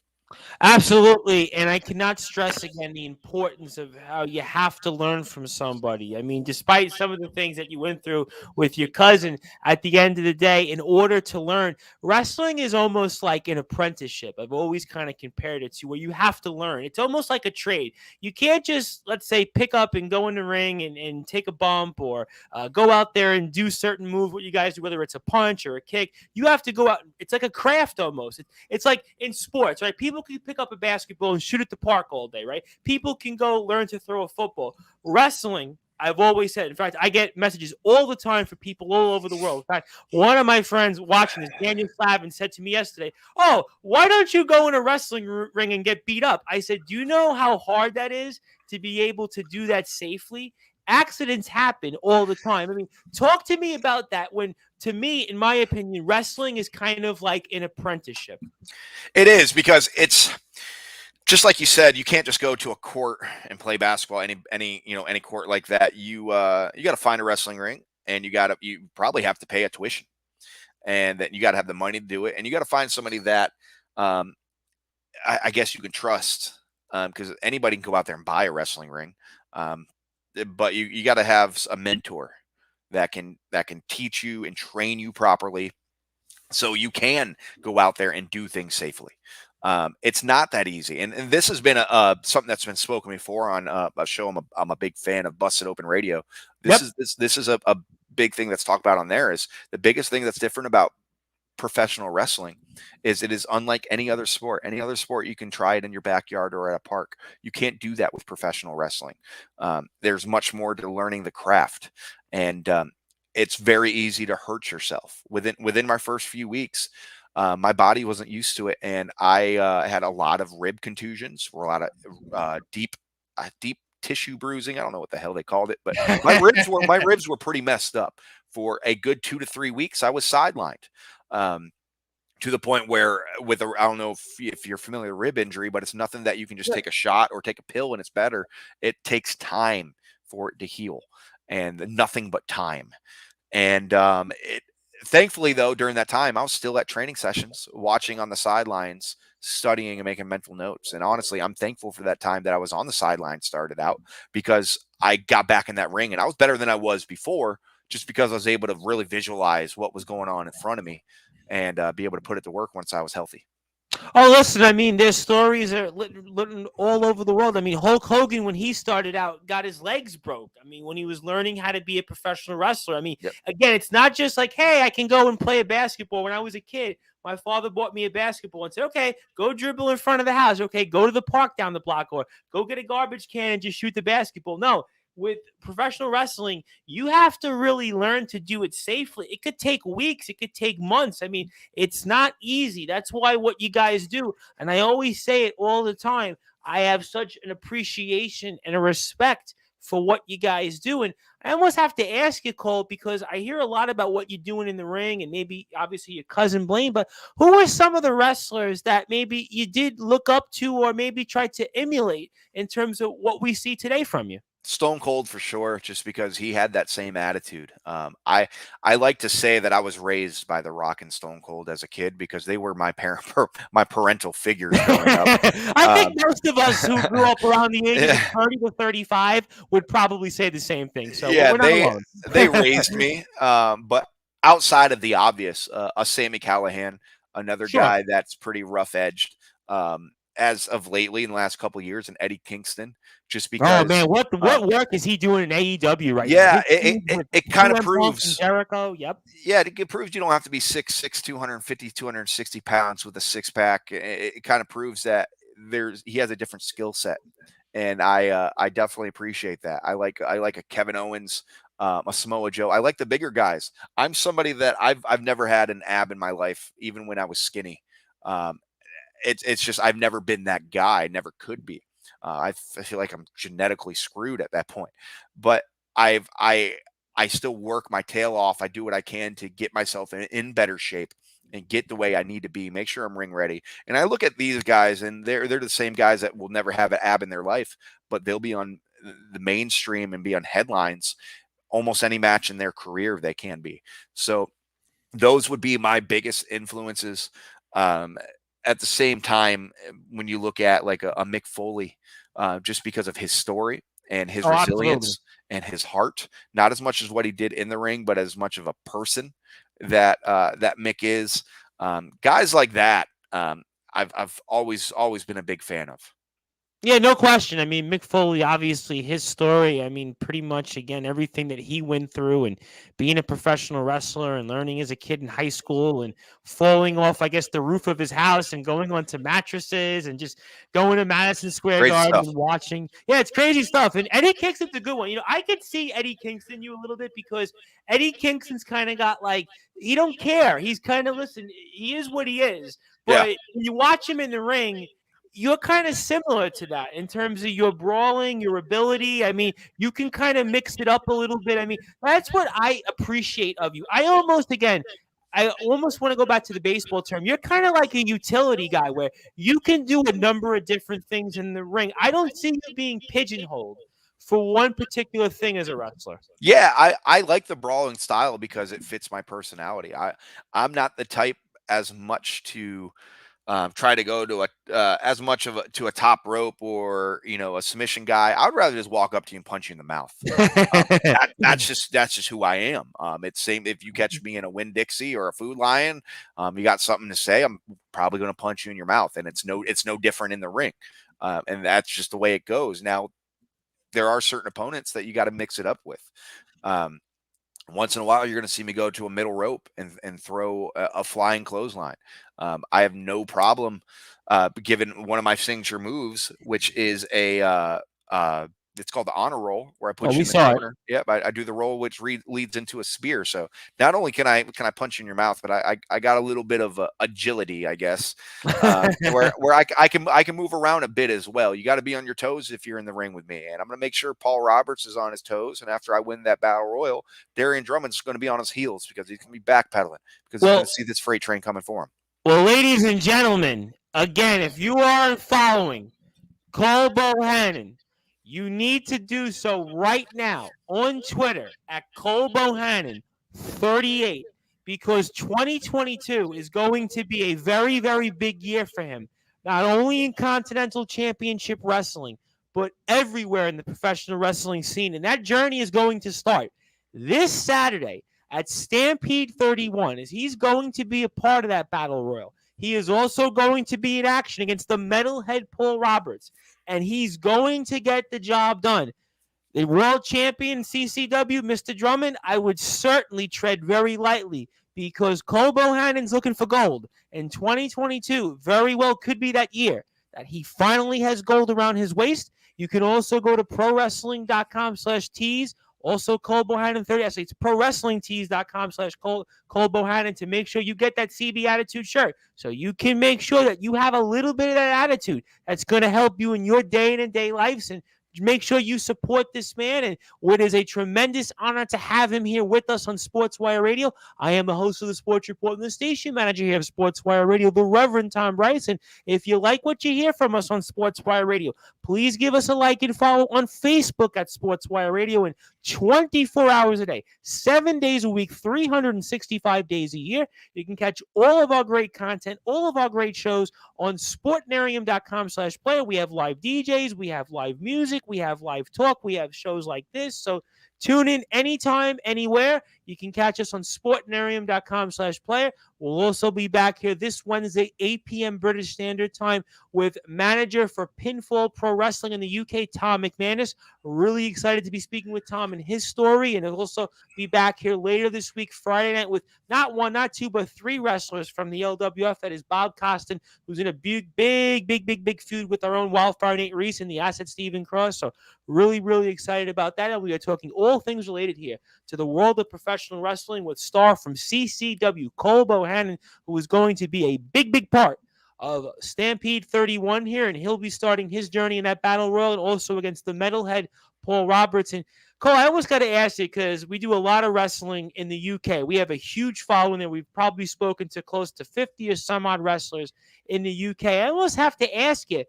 Absolutely. And I cannot stress again the importance of how you have to learn from somebody. I mean, despite some of the things that you went through with your cousin, at the end of the day, in order to learn, wrestling is almost like an apprenticeship. I've always kind of compared it to where you have to learn. It's almost like a trade. You can't just, let's say, pick up and go in the ring and take a bump, or go out there and do certain moves, what you guys do, whether it's a punch or a kick. You have to go out. It's like a craft almost. It's like in sports, right? People can pick up a basketball and shoot at the park all day, right? People can go learn to throw a football. Wrestling, I've always said, in fact, I get messages all the time from people all over the world. In fact, one of my friends watching this, Daniel Slavin, said to me yesterday, "Oh, why don't you go in a wrestling ring and get beat up?" I said, "Do you know how hard that is to be able to do that safely?" Accidents happen all the time. I mean, talk to me about that. When, to me, in my opinion, wrestling is kind of like an apprenticeship. It is, because it's just like you said, you can't just go to a court and play basketball. Any court like that, you got to find a wrestling ring, and you probably have to pay a tuition, and then you got to have the money to do it, and you got to find somebody that I guess you can trust, because anybody can go out there and buy a wrestling ring, but you got to have a mentor that can teach you and train you properly, so you can go out there and do things safely. It's not that easy, and this has been something that's been spoken before on a show. I'm a big fan of Busted Open Radio. This is a big thing that's talked about on there. Is the biggest thing that's different about professional wrestling is it is unlike any other sport. Any other sport, you can try it in your backyard or at a park. You can't do that with professional wrestling. There's much more to learning the craft, and it's very easy to hurt yourself. Within my first few weeks, my body wasn't used to it, and I had a lot of rib contusions, or a lot of deep tissue bruising. I don't know what the hell they called it, but my ribs were pretty messed up. For a good 2 to 3 weeks, I was sidelined. To the point where, I don't know if you're familiar with rib injury, but it's nothing that you can just take a shot or take a pill and it's better. It takes time for it to heal, and nothing but time. And thankfully, though, during that time, I was still at training sessions, watching on the sidelines, studying and making mental notes. And honestly, I'm thankful for that time that I was on the sidelines, started out, because I got back in that ring and I was better than I was before, just because I was able to really visualize what was going on in front of me, and be able to put it to work once I was healthy. Oh, listen, I mean, there's stories are written all over the world. I mean, Hulk Hogan, when he started out, got his legs broke. I mean, when he was learning how to be a professional wrestler. I mean, Yep. Again, it's not just like, hey, I can go and play a basketball. When I was a kid, my father bought me a basketball and said, okay, go dribble in front of the house. Okay, go to the park down the block, or go get a garbage can and just shoot the basketball. No. With professional wrestling, you have to really learn to do it safely. It could take weeks. It could take months. I mean, it's not easy. That's why what you guys do, and I always say it all the time, I have such an appreciation and a respect for what you guys do. And I almost have to ask you, Cole, because I hear a lot about what you're doing in the ring, and maybe obviously your cousin Blaine, but who are some of the wrestlers that maybe you did look up to, or maybe try to emulate in terms of what we see today from you? Stone Cold, for sure, just because he had that same attitude. I like to say that I was raised by The Rock and Stone Cold as a kid, because they were my my parental figures growing up. I think most of us who grew up around the ages of Yeah, 30 to 35 would probably say the same thing. So yeah, we're not alone. they raised me. But outside of the obvious, a Sammy Callahan, another Sure. guy that's pretty rough edged. As of lately, in the last couple of years, and Eddie Kingston, just Oh because. man, what work is he doing in AEW right now? Yeah, His it team with kind of CM Punk and proves. Jericho. Yep. Yeah, it proves you don't have to be 6'6", 250, 260 pounds with a six pack. It kind of proves that he has a different skill set, and I definitely appreciate that. I like a Kevin Owens, a Samoa Joe. I like the bigger guys. I'm somebody that I've never had an ab in my life, even when I was skinny. It's just I've never been that guy. I never could be. I feel like I'm genetically screwed at that point. But I still work my tail off. I do what I can to get myself in better shape and get the way I need to be, make sure I'm ring ready. And I look at these guys, and they're the same guys that will never have an ab in their life, but they'll be on the mainstream and be on headlines almost any match in their career they can be. So those would be my biggest influences. Um, at the same time, when you look at like a Mick Foley, just because of his story and his resilience and his heart, not as much as what he did in the ring, but as much of a person that that Mick is. Guys like that, I've always been a big fan of. Yeah, no question. I mean, Mick Foley, obviously, his story, I mean, pretty much, again, everything that he went through and being a professional wrestler and learning as a kid in high school and falling off, I guess, the roof of his house and going onto mattresses and just going to Madison Square Great Garden stuff. and watching. Yeah, it's crazy stuff. And Eddie Kingston's a good one. You know, I could see Eddie Kingston you a little bit because Eddie Kingston's kind of got like, he don't care. He's kind of, listen, he is what he is. But when you watch him in the ring, you're kind of similar to that in terms of your brawling, your ability. I mean, you can kind of mix it up a little bit. I mean, that's what I appreciate of you. I almost want to go back to the baseball term. You're kind of like a utility guy where you can do a number of different things in the ring. I don't see you being pigeonholed for one particular thing as a wrestler. Yeah, I like the brawling style because it fits my personality. I'm not the type as much to try to go to as much of to a top rope or a submission guy. I would rather just walk up to you and punch you in the mouth. That's just who I am. It's same if you catch me in a Winn-Dixie or a Food Lion, you got something to say, I'm probably going to punch you in your mouth, and it's no different in the ring, and that's just the way it goes. Now, there are certain opponents that you got to mix it up with. Once in a while, you're going to see me go to a middle rope and throw a flying clothesline. I have no problem given one of my signature moves, which is it's called the honor roll, where I put you in the corner. Yep, I do the roll, which leads into a spear. So not only can I punch you in your mouth, but I got a little bit of agility, I guess, where I can move around a bit as well. You got to be on your toes if you're in the ring with me, and I'm going to make sure Paul Roberts is on his toes. And after I win that battle royal, Darian Drummond's going to be on his heels because he's going to be backpedaling because he's going to see this freight train coming for him. Well, ladies and gentlemen, again, if you are following Cole Bohannon, you need to do so right now on Twitter at Cole Bohannon 38 because 2022 is going to be a very, very big year for him, not only in Continental Championship Wrestling, but everywhere in the professional wrestling scene. And that journey is going to start this Saturday at Stampede 31, as he's going to be a part of that battle royal. He is also going to be in action against the metalhead Paul Roberts, and he's going to get the job done. The world champion CCW, Mr. Drummond, I would certainly tread very lightly because Cole Bohannon's looking for gold. And 2022 very well could be that year that he finally has gold around his waist. You can also go to prowrestling.com/tees. Also, Cole Bohannon 30. Actually, it's prowrestlingtees.com/Cole Bohannon to make sure you get that CB Attitude shirt. So you can make sure that you have a little bit of that attitude that's going to help you in your day-to-day lives and make sure you support this man. And what is a tremendous honor to have him here with us on Sportswire Radio. I am the host of the Sports Report and the station manager here of Sportswire Radio, the Reverend Tom Bryce. And if you like what you hear from us on Sportswire Radio, please give us a like and follow on Facebook at Sportswire Radio. And 24 hours a day, 7 days a week, 365 days a year, you can catch all of our great content, all of our great shows on sportnarium.com/player. We have live DJs, we have live music, we have live talk, we have shows like this. So tune in anytime, anywhere. You can catch us on sportnarium.com/player. We'll also be back here this Wednesday, 8 p.m. British Standard Time with manager for Pinfall Pro Wrestling in the UK, Tom McManus. Really excited to be speaking with Tom and his story. And he'll also be back here later this week, Friday night, with not one, not two, but three wrestlers from the LWF. That is Bob Costin, who's in a big feud with our own Wildfire Nate Reese and the Asset Stephen Cross. So really, really excited about that. And we are talking all things related here to the world of professional wrestling with star from CCW, Cole Bohannon, who is going to be a big part of Stampede 31 here, and he'll be starting his journey in that battle royal, and also against the metalhead Paul Roberts. And Cole, I always got to ask you because we do a lot of wrestling in the UK. We have a huge following there. We've probably spoken to close to 50 or some odd wrestlers in the UK. I always have to ask you,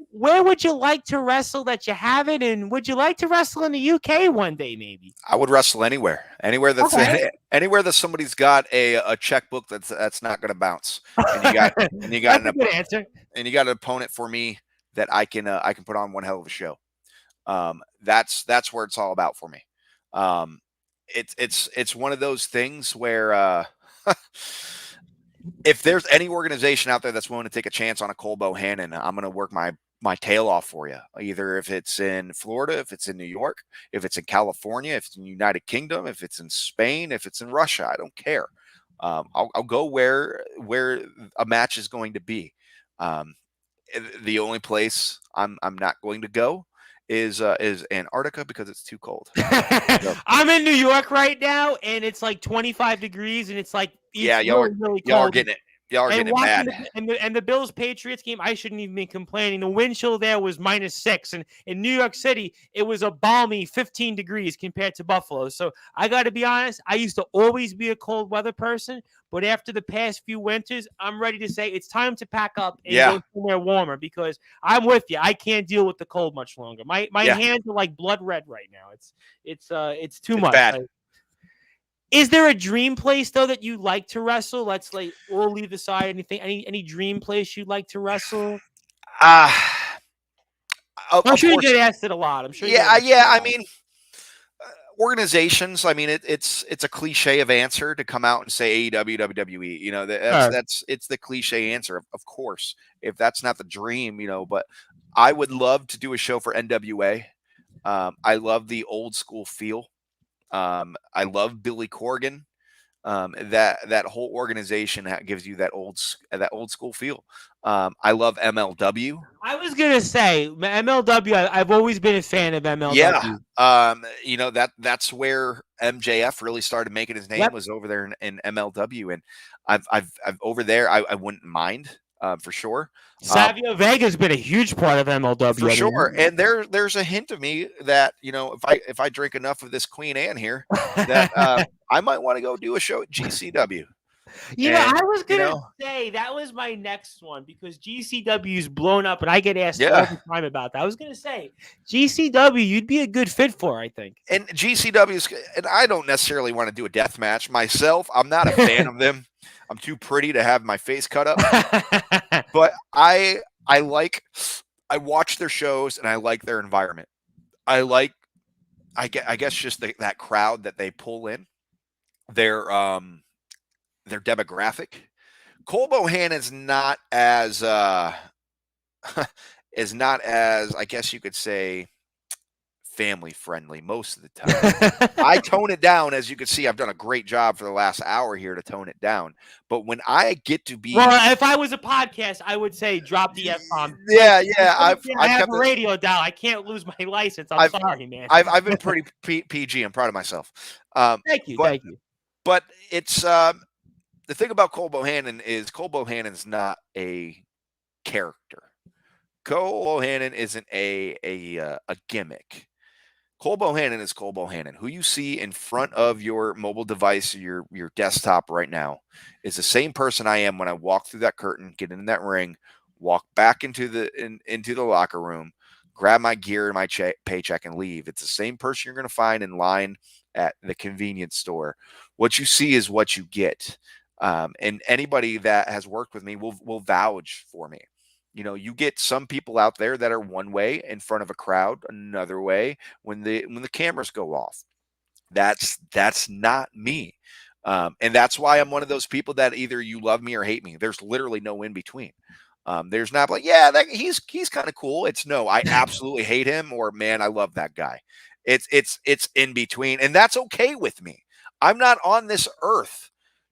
where would you like to wrestle that you haven't, and would you like to wrestle in the UK one day, maybe? I would wrestle anywhere that's Okay. anywhere that somebody's got a checkbook that's not going to bounce, and you got That's a good answer. and you got an opponent for me that I can put on one hell of a show. That's where it's all about for me. It's one of those things where if there's any organization out there that's willing to take a chance on a Cole Bohannon, I'm going to work my tail off for you. Either if it's in Florida, if it's in New York, if it's in California, if it's in the United Kingdom, if it's in Spain, if it's in Russia, I don't care. I'll go where a match is going to be. The only place I'm not going to go is Antarctica because it's too cold. I'm in New York right now, and it's like 25 degrees, and it's like y'all are getting it. Y'all are getting it bad. And the Bills Patriots game, I shouldn't even be complaining. The wind chill there was -6, and in New York City, it was a balmy 15 degrees compared to Buffalo. So I got to be honest, I used to always be a cold weather person, but after the past few winters, I'm ready to say it's time to pack up and go somewhere warmer because I'm with you. I can't deal with the cold much longer. My hands are like blood red right now. It's too much. Bad. Is there a dream place though that you like to wrestle? We'll leave aside anything. Any dream place you'd like to wrestle? I'm sure you get asked it a lot. I'm sure. I mean, organizations. I mean, it's a cliche of answer to come out and say AEW, WWE. You know, it's the cliche answer. Of course, if that's not the dream, but I would love to do a show for NWA. I love the old school feel. I love Billy Corgan. That whole organization gives you that old school feel. I love MLW. I was gonna say MLW. I've always been a fan of MLW. Yeah. That's where MJF really started making his name was over there in MLW, and I've over there. I wouldn't mind. For sure. Savio Vega's been a huge part of MLW. For sure. And there's a hint of me that, if I drink enough of this Queen Anne here, that I might want to go do a show at GCW. I was going to say that was my next one because GCW's blown up and I get asked all the time about that. I was going to say GCW, you'd be a good fit for, I think. And GCW's, and I don't necessarily want to do a death match myself. I'm not a fan of them. I'm too pretty to have my face cut up, but I watch their shows and I like their environment. I guess just that crowd that they pull in, their demographic. Cole Bohannon is not as I guess you could say family friendly most of the time. I tone it down. As you can see, I've done a great job for the last hour here to tone it down. But when I get to be, if I was a podcast, I would say drop the F-bomb. Yeah. I have a radio dial. I can't lose my license. I'm sorry, man. I've been pretty PG. I'm proud of myself. Thank you. But it's the thing about Cole Bohannon is Cole Bohannon's not a character. Cole Bohannon isn't a gimmick. Cole Bohannon is Cole Bohannon. Who you see in front of your mobile device, your desktop right now, is the same person I am when I walk through that curtain, get in that ring, walk back into the locker room, grab my gear and my paycheck, and leave. It's the same person you're going to find in line at the convenience store. What you see is what you get. And anybody that has worked with me will vouch for me. You get some people out there that are one way in front of a crowd, another way when the cameras go off. That's not me. And that's why I'm one of those people that either you love me or hate me. There's literally no in between. There's not like, he's kind of cool. It's no, I absolutely hate him, or man, I love that guy. It's in between, and that's okay with me. I'm not on this earth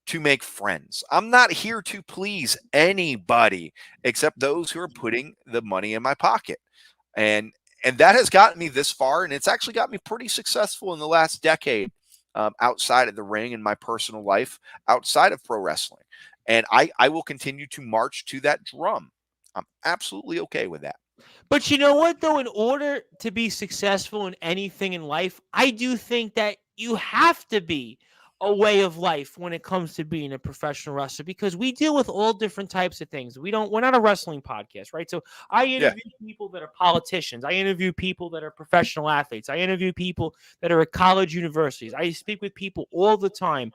to make friends. I'm not here to please anybody except those who are putting the money in my pocket. And that has gotten me this far, and it's actually got me pretty successful in the last decade, outside of the ring in my personal life, outside of pro wrestling. And I will continue to march to that drum. I'm absolutely okay with that. But you know what, though? In order to be successful in anything in life, I do think that you have to be a way of life when it comes to being a professional wrestler because we deal with all different types of things. We're not a wrestling podcast, right? So I Yeah. interview people that are politicians. I interview people that are professional athletes. I interview people that are at college universities. I speak with people all the time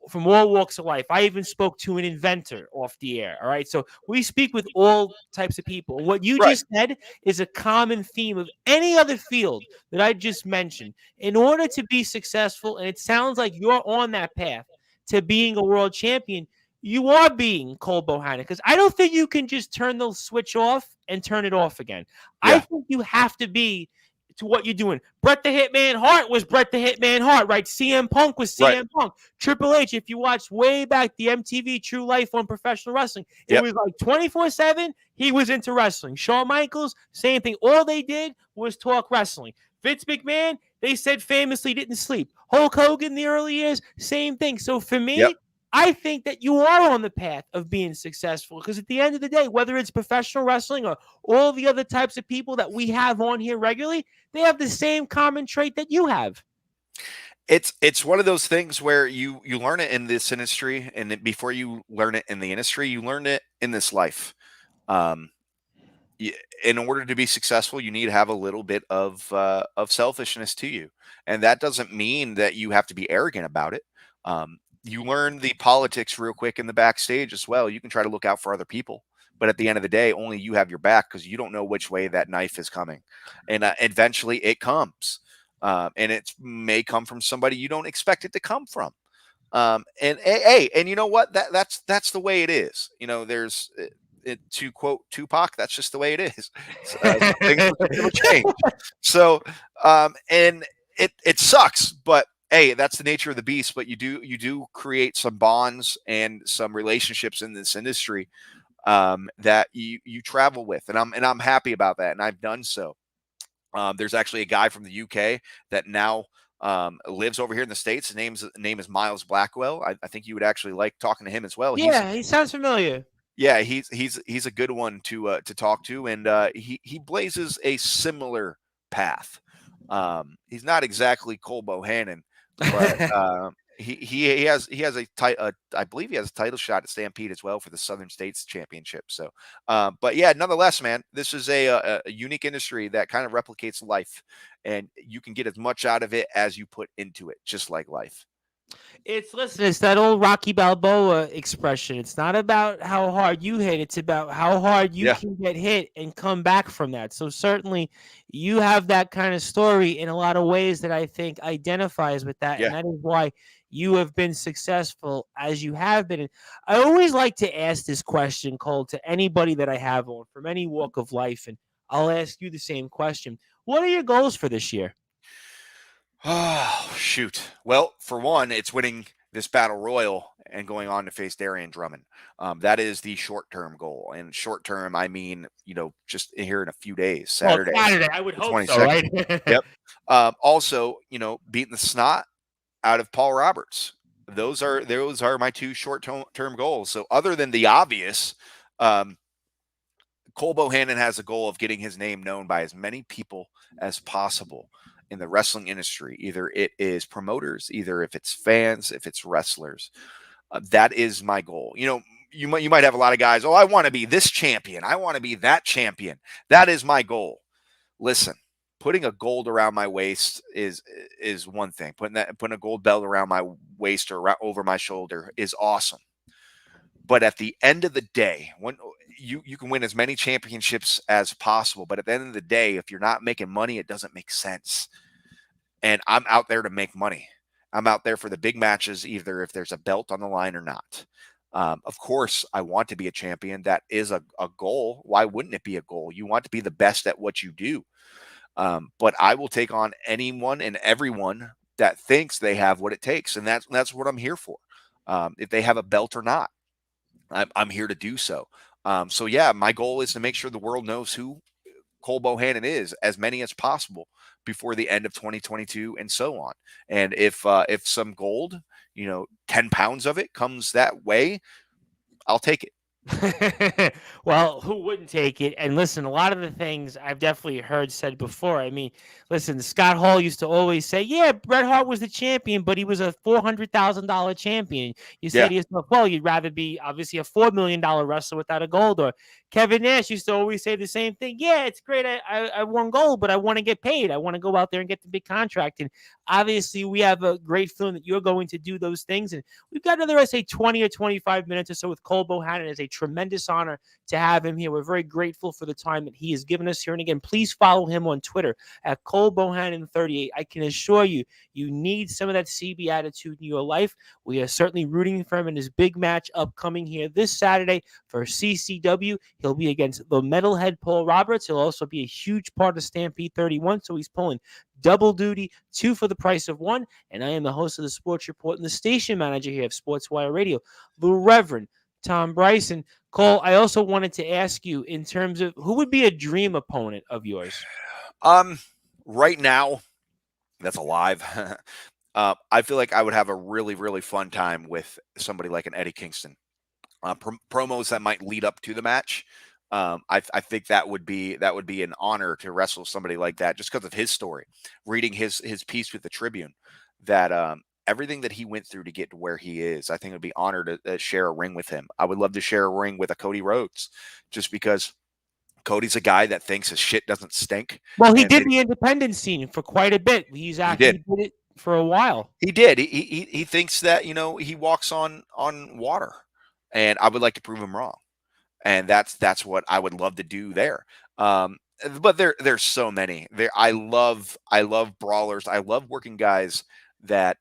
from all walks of life. I even spoke to an inventor off the air. All right. So we speak with all types of people. And what you Right. just said is a common theme of any other field that I just mentioned. In order to be successful, and it sounds like you're on that path to being a world champion, you are being Cole Bohannon because I don't think you can just turn the switch off and turn it off again. I Yeah. think you have to be to what you're doing. Bret the Hitman Hart was Bret the Hitman Hart, right? CM Punk was Right. CM Punk. Triple H, if you watch way back the MTV True Life on professional wrestling, it Yep. was like 24/7. He was into wrestling. Shawn Michaels, same thing. All they did was talk wrestling. Vince McMahon, they said famously didn't sleep. Hulk Hogan, the early years, same thing. So for Yep. me, I think that you are on the path of being successful because at the end of the day, whether it's professional wrestling or all the other types of people that we have on here regularly, they have the same common trait that you have. It's one of those things where you learn it in this industry, and then before you learn it in the industry, you learn it in this life. Um, in order to be successful, you need to have a little bit of selfishness to you, and that doesn't mean that you have to be arrogant about it. You learn the politics real quick in the backstage as well. You can try to look out for other people, but at the end of the day, only you have your back because you don't know which way that knife is coming, and eventually it comes, and it may come from somebody you don't expect it to come from. And hey, and you know what? That's the way it is. You know, there's to quote Tupac, that's just the way it is. Some things will just never change. So, and it sucks, but hey, that's the nature of the beast. But you do create some bonds and some relationships in this industry that you travel with, and I'm happy about that, and I've done so. There's actually a guy from the UK that now lives over here in the States. His name is Miles Blackwell. I think you would actually like talking to him as well. Yeah, he sounds familiar. Yeah, he's a good one to talk to, and he blazes a similar path. He's not exactly Cole Bohannon, but he has I believe he has a title shot at Stampede as well for the Southern States Championship. So, but yeah, nonetheless, man, this is a unique industry that kind of replicates life, and you can get as much out of it as you put into it, just like life. It's that old Rocky Balboa expression. It's not about how hard you hit, it's about how hard you Yeah, can get hit and come back from that. So certainly you have that kind of story in a lot of ways that I think identifies with that. yeah. And that is why you have been successful as you have been. And I always like to ask this question, Cole, to anybody that I have on from any walk of life. And I'll ask you the same question. What are your goals for this year? Oh, shoot. Well, for one, it's winning this battle royal and going on to face Darian Drummond. That is the short term goal. And short term, I mean, just here in a few days, Well, Saturday, Saturday, I would the hope so, 22nd. right? Yep. Also, beating the snot out of Paul Roberts. Those are my two short term goals. So, other than the obvious, um, Cole Bohannon has a goal of getting his name known by as many people as possible in the wrestling industry. Either it is promoters, either if it's fans, if it's wrestlers. That is my goal. You might have a lot of guys. Oh, I want to be this champion. I want to be that champion. That is my goal. Listen, putting a gold around my waist is one thing. Putting a gold belt around my waist or over my shoulder is awesome. But at the end of the day, when you can win as many championships as possible, but at the end of the day, if you're not making money, it doesn't make sense. And I'm out there to make money. I'm out there for the big matches, either if there's a belt on the line or not. Of course, I want to be a champion. That is a goal. Why wouldn't it be a goal? You want to be the best at what you do. But I will take on anyone and everyone that thinks they have what it takes, and that's what I'm here for. If they have a belt or not, I'm here to do so. So yeah, my goal is to make sure the world knows who Cole Bohannon is, as many as possible before the end of 2022, and so on. And if some gold, 10 pounds of it comes that way, I'll take it. Well, who wouldn't take it? And listen, a lot of the things I've definitely heard said before. I mean, listen, Scott Hall used to always say, "Yeah, Bret Hart was the champion, but he was a $400,000 champion." You say Yeah. to yourself, "Well, you'd rather be obviously a $4 million wrestler without a gold." Or Kevin Nash used to always say the same thing. "Yeah, it's great. I won gold, but I want to get paid. I want to go out there and get the big contract." And obviously, we have a great feeling that you're going to do those things. And we've got another, I say, 20 or 25 minutes or so with Cole Bohannon. It's a tremendous honor to have him here. We're very grateful for the time that he has given us here. And again, please follow him on Twitter at Cole Bohannon 38. I can assure you, you need some of that CB attitude in your life. We are certainly rooting for him in his big match upcoming here this Saturday for CCW. He'll be against the metalhead Paul Roberts. He'll also be a huge part of Stampede 31. So he's pulling double duty, 2 for the price of 1. And I am the host of the Sports Report and the station manager here of Sportswire Radio, the Reverend Tom Bryson. Cole, I also wanted to ask you in terms of who would be a dream opponent of yours? Right now, that's alive. I feel like I would have a really, really fun time with somebody like an Eddie Kingston. Promos that might lead up to the match. I think that would be an honor to wrestle somebody like that, just because of his story. Reading his piece with the Tribune, that everything that he went through to get to where he is, I think it would be honored to share a ring with him. I would love to share a ring with a Cody Rhodes, just because Cody's a guy that thinks his shit doesn't stink. Well, he did the independent scene for quite a bit. He did it for a while. He did. He thinks that, he walks on water, and I would like to prove him wrong. And that's what I would love to do there. But there's so many. I love brawlers. I love working guys that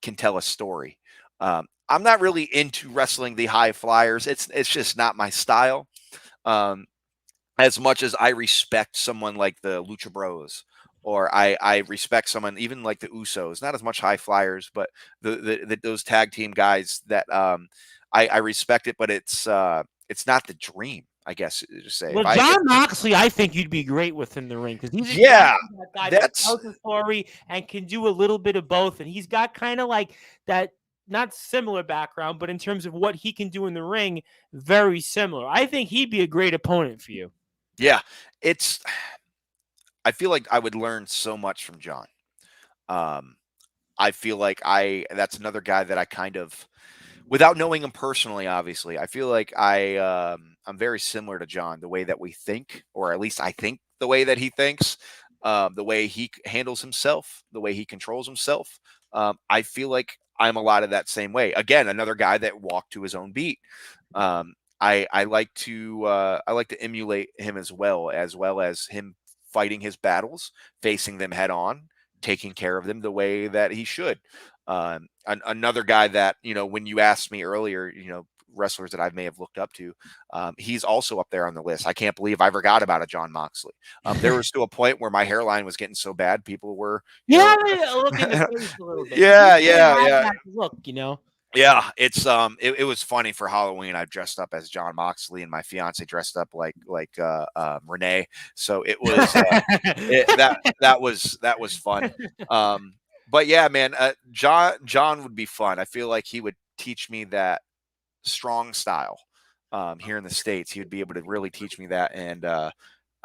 can tell a story. I'm not really into wrestling the high flyers. It's just not my style. As much as I respect someone like the Lucha Bros, or I respect someone even like the Usos, not as much high flyers, but those tag team guys that I respect it, but it's not the dream, I guess to say. Well, John Moxley, I think you'd be great with in the ring, because he's that guy that tells a story and can do a little bit of both, and he's got kind of like that, not similar background, but in terms of what he can do in the ring, very similar. I think he'd be a great opponent for you. Yeah, I feel like I would learn so much from John. I feel like that's another guy that I kind of, without knowing him personally, obviously, I feel like I'm very similar to John, the way that we think, or at least I think the way that he thinks, the way he handles himself, the way he controls himself. I feel like I'm a lot of that same way. Again, another guy that walked to his own beat. I like to emulate him as well as him fighting his battles, facing them head on, taking care of them the way that he should. Another guy that, when you asked me earlier, wrestlers that I may have looked up to, he's also up there on the list. I can't believe I forgot about a John Moxley. There was to a point where my hairline was getting so bad, people were look in the face a little bit. Yeah. Look, Yeah, it was funny. For Halloween, I dressed up as John Moxley, and my fiance dressed up like Renee. So it was that was fun. But yeah, man, John would be fun. I feel like he would teach me that strong style here in the States. He would be able to really teach me that, and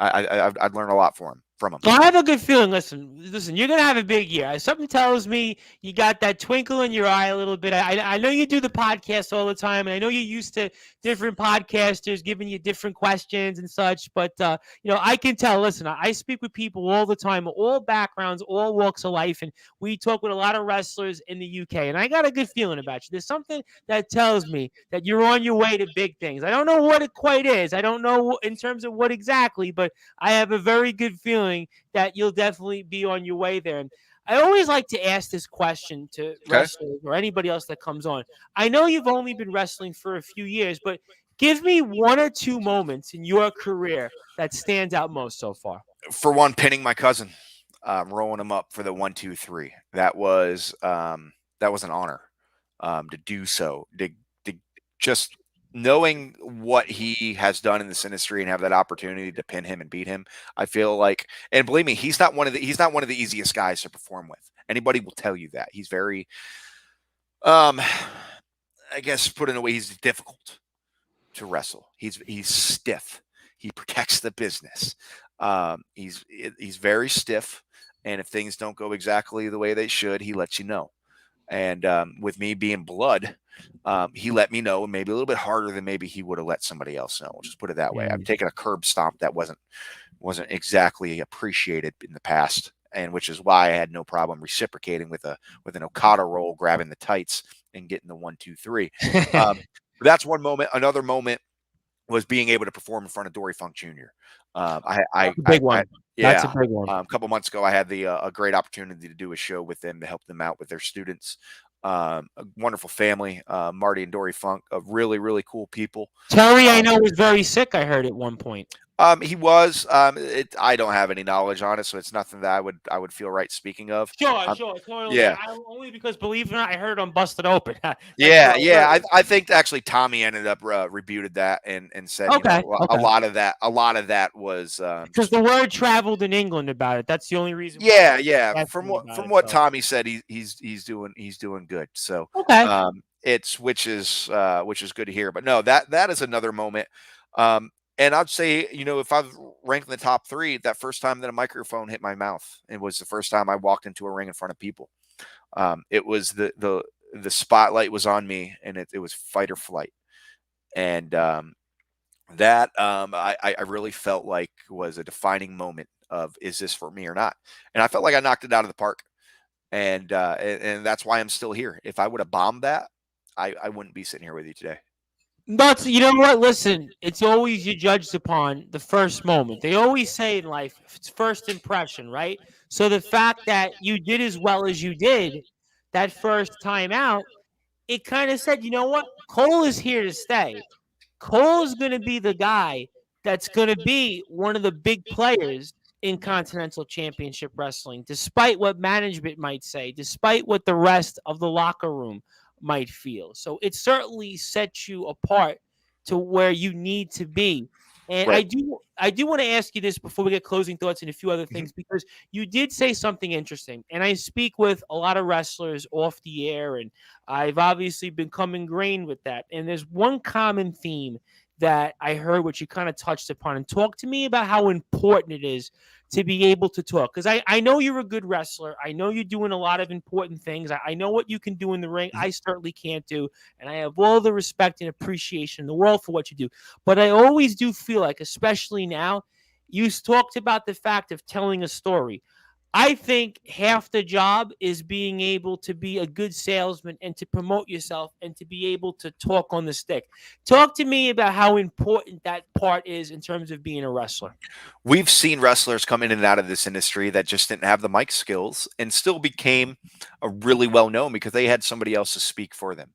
I'd learn a lot from him. Well, I have a good feeling. Listen, you're going to have a big year. Something tells me you got that twinkle in your eye a little bit. I know you do the podcast all the time, and I know you're used to different podcasters giving you different questions and such, but, I can tell. Listen, I speak with people all the time, all backgrounds, all walks of life, and we talk with a lot of wrestlers in the UK, and I got a good feeling about you. There's something that tells me that you're on your way to big things. I don't know what it quite is. I don't know in terms of what exactly, but I have a very good feeling that you'll definitely be on your way there. And I always like to ask this question to wrestlers or anybody else that comes on. I know you've only been wrestling for a few years, but give me 1 or 2 moments in your career that stands out most so far. For one, pinning my cousin, rolling him up for the 1, 2, 3. That was an honor to do so. To just knowing what he has done in this industry and have that opportunity to pin him and beat him, I feel like, and believe me, he's not one of the easiest guys to perform with. Anybody will tell you that. He's very, I guess, put in a way, he's difficult. to wrestle. He's stiff. He protects the business. He's very stiff, and if things don't go exactly the way they should, he lets you know. And with me being blood, he let me know, maybe a little bit harder than maybe he would have let somebody else know. We'll just put it that way. I've taken a curb stomp that wasn't exactly appreciated in the past, and which is why I had no problem reciprocating with an Okada roll, grabbing the tights and getting the 1, 2, 3. That's one moment. Another moment was being able to perform in front of Dory Funk Jr. That's a big one. That's a big one. A couple months ago, I had a great opportunity to do a show with them to help them out with their students. A wonderful family, Marty and Dory Funk, really, really cool people. Terry, I know, was very sick, I heard at one point. He was. I don't have any knowledge on it, so it's nothing that I would feel right speaking of. Sure, totally. Yeah. Only because, believe it or not, I heard on Busted Open. Yeah. I think actually Tommy ended up rebuted that and said, okay, a lot of that was because the word traveled in England about it. That's the only reason. Yeah. From what Tommy said, he's doing good. So okay. which is good to hear. But no, that is another moment. And I'd say, if I was ranked in the top 3, that first time that a microphone hit my mouth, it was the first time I walked into a ring in front of people. It was the spotlight was on me, and it was fight or flight. And that I really felt like was a defining moment of, is this for me or not? And I felt like I knocked it out of the park. And that's why I'm still here. If I would have bombed that, I wouldn't be sitting here with you today. But you know what? Listen, it's always you judged upon the first moment. They always say in life, it's first impression, right? So the fact that you did as well as you did that first time out, it kind of said, you know what? Cole is here to stay. Cole is going to be the guy that's going to be one of the big players in Continental Championship Wrestling, despite what management might say, despite what the rest of the locker room might feel. So it certainly sets you apart to where you need to be. And Right. I do want to ask you this before we get closing thoughts and a few other things, because you did say something interesting. And I speak with a lot of wrestlers off the air, and I've obviously become ingrained with that. And there's one common theme that I heard, which you kind of touched upon. And talk to me about how important it is to be able to talk. Because I know you're a good wrestler. I know you're doing a lot of important things. I know what you can do in the ring. I certainly can't do. And I have all the respect and appreciation in the world for what you do. But I always do feel like, especially now, you talked about the fact of telling a story. I think half the job is being able to be a good salesman and to promote yourself and to be able to talk on the stick. Talk to me about how important that part is in terms of being a wrestler. We've seen wrestlers come in and out of this industry that just didn't have the mic skills and still became a really well known because they had somebody else to speak for them.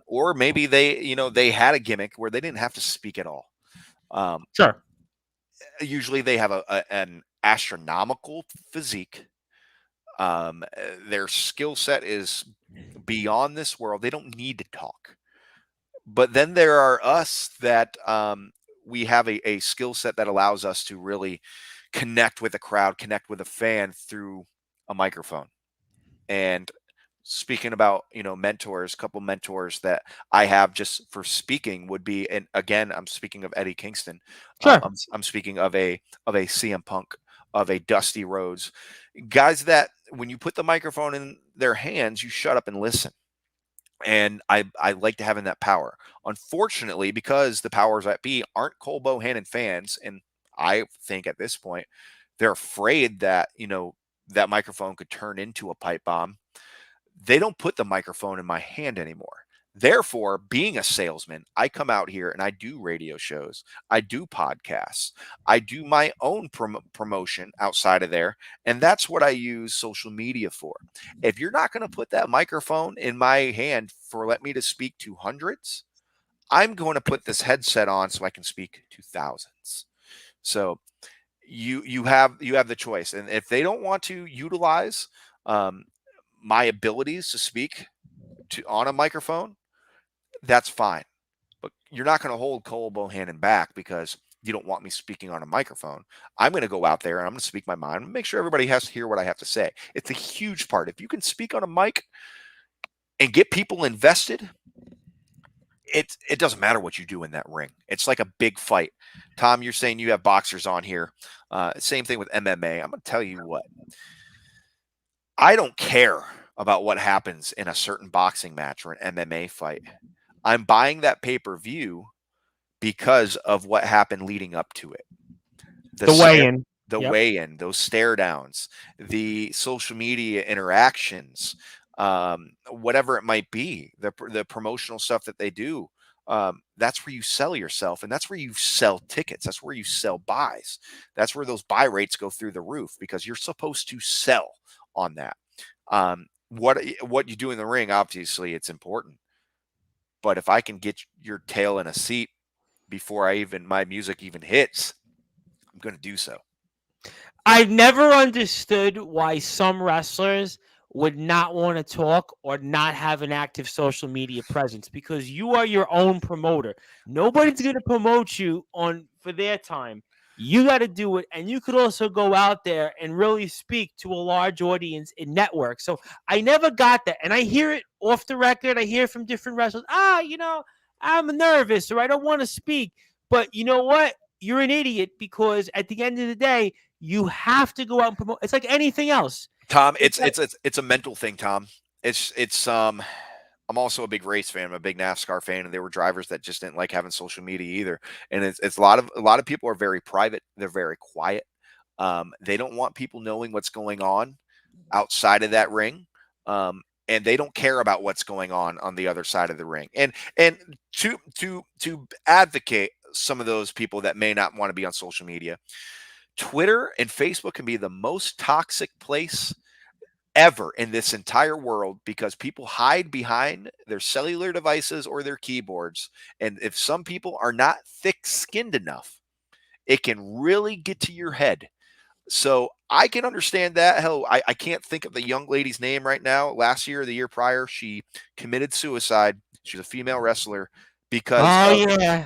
Or maybe they had a gimmick where they didn't have to speak at all. Sure. Usually they have an astronomical physique. Their skill set is beyond this world. They don't need to talk. But then there are us that we have a skill set that allows us to really connect with a crowd, connect with a fan through a microphone. And speaking about, mentors, a couple mentors that I have just for speaking would be, and again, I'm speaking of Eddie Kingston. Sure. I'm speaking of a CM Punk, of a Dusty Rhodes, guys that when you put the microphone in their hands, you shut up and listen. And I like to having that power. Unfortunately, because the powers that be aren't Cole Bohannon fans, and I think at this point they're afraid that that microphone could turn into a pipe bomb. They don't put the microphone in my hand anymore. Therefore, being a salesman, I come out here and I do radio shows. I do podcasts. I do my own promotion outside of there. And that's what I use social media for. If you're not going to put that microphone in my hand for let me to speak to hundreds, I'm going to put this headset on so I can speak to thousands. So you have the choice. And if they don't want to utilize my abilities to speak on a microphone, that's fine. But you're not going to hold Cole Bohannon back because you don't want me speaking on a microphone. I'm going to go out there and I'm going to speak my mind and make sure everybody has to hear what I have to say. It's a huge part. If you can speak on a mic and get people invested, it doesn't matter what you do in that ring. It's like a big fight. Tom, you're saying you have boxers on here. Same thing with MMA. I'm going to tell you what. I don't care about what happens in a certain boxing match or an MMA fight. I'm buying that pay-per-view because of what happened leading up to it. The weigh-in. The Yep. weigh-in, those stare downs, the social media interactions, whatever it might be, the promotional stuff that they do. That's where you sell yourself, and that's where you sell tickets. That's where you sell buys. That's where those buy rates go through the roof because you're supposed to sell on that. What you do in the ring, obviously, it's important. But if I can get your tail in a seat before my music even hits, I'm going to do so. I've never understood why some wrestlers would not want to talk or not have an active social media presence because you are your own promoter. Nobody's going to promote you for their time. You got to do it, and you could also go out there and really speak to a large audience in network. So I never got that, and I hear it off the record. I hear from different wrestlers. I'm nervous or I don't want to speak. But you know what? You're an idiot because at the end of the day, you have to go out and promote. It's like anything else. Tom, it's a mental thing, Tom. I'm also a big race fan. I'm a big NASCAR fan, and there were drivers that just didn't like having social media either. And it's a lot of people are very private. They're very quiet. They don't want people knowing what's going on outside of that ring. And they don't care about what's going on the other side of the ring. And to advocate some of those people that may not want to be on social media, Twitter and Facebook can be the most toxic place ever in this entire world because people hide behind their cellular devices or their keyboards. And if some people are not thick-skinned enough, it can really get to your head. So I can understand that. Hell, I can't think of the young lady's name right now. Last year or the year prior, she committed suicide. She's a female wrestler because of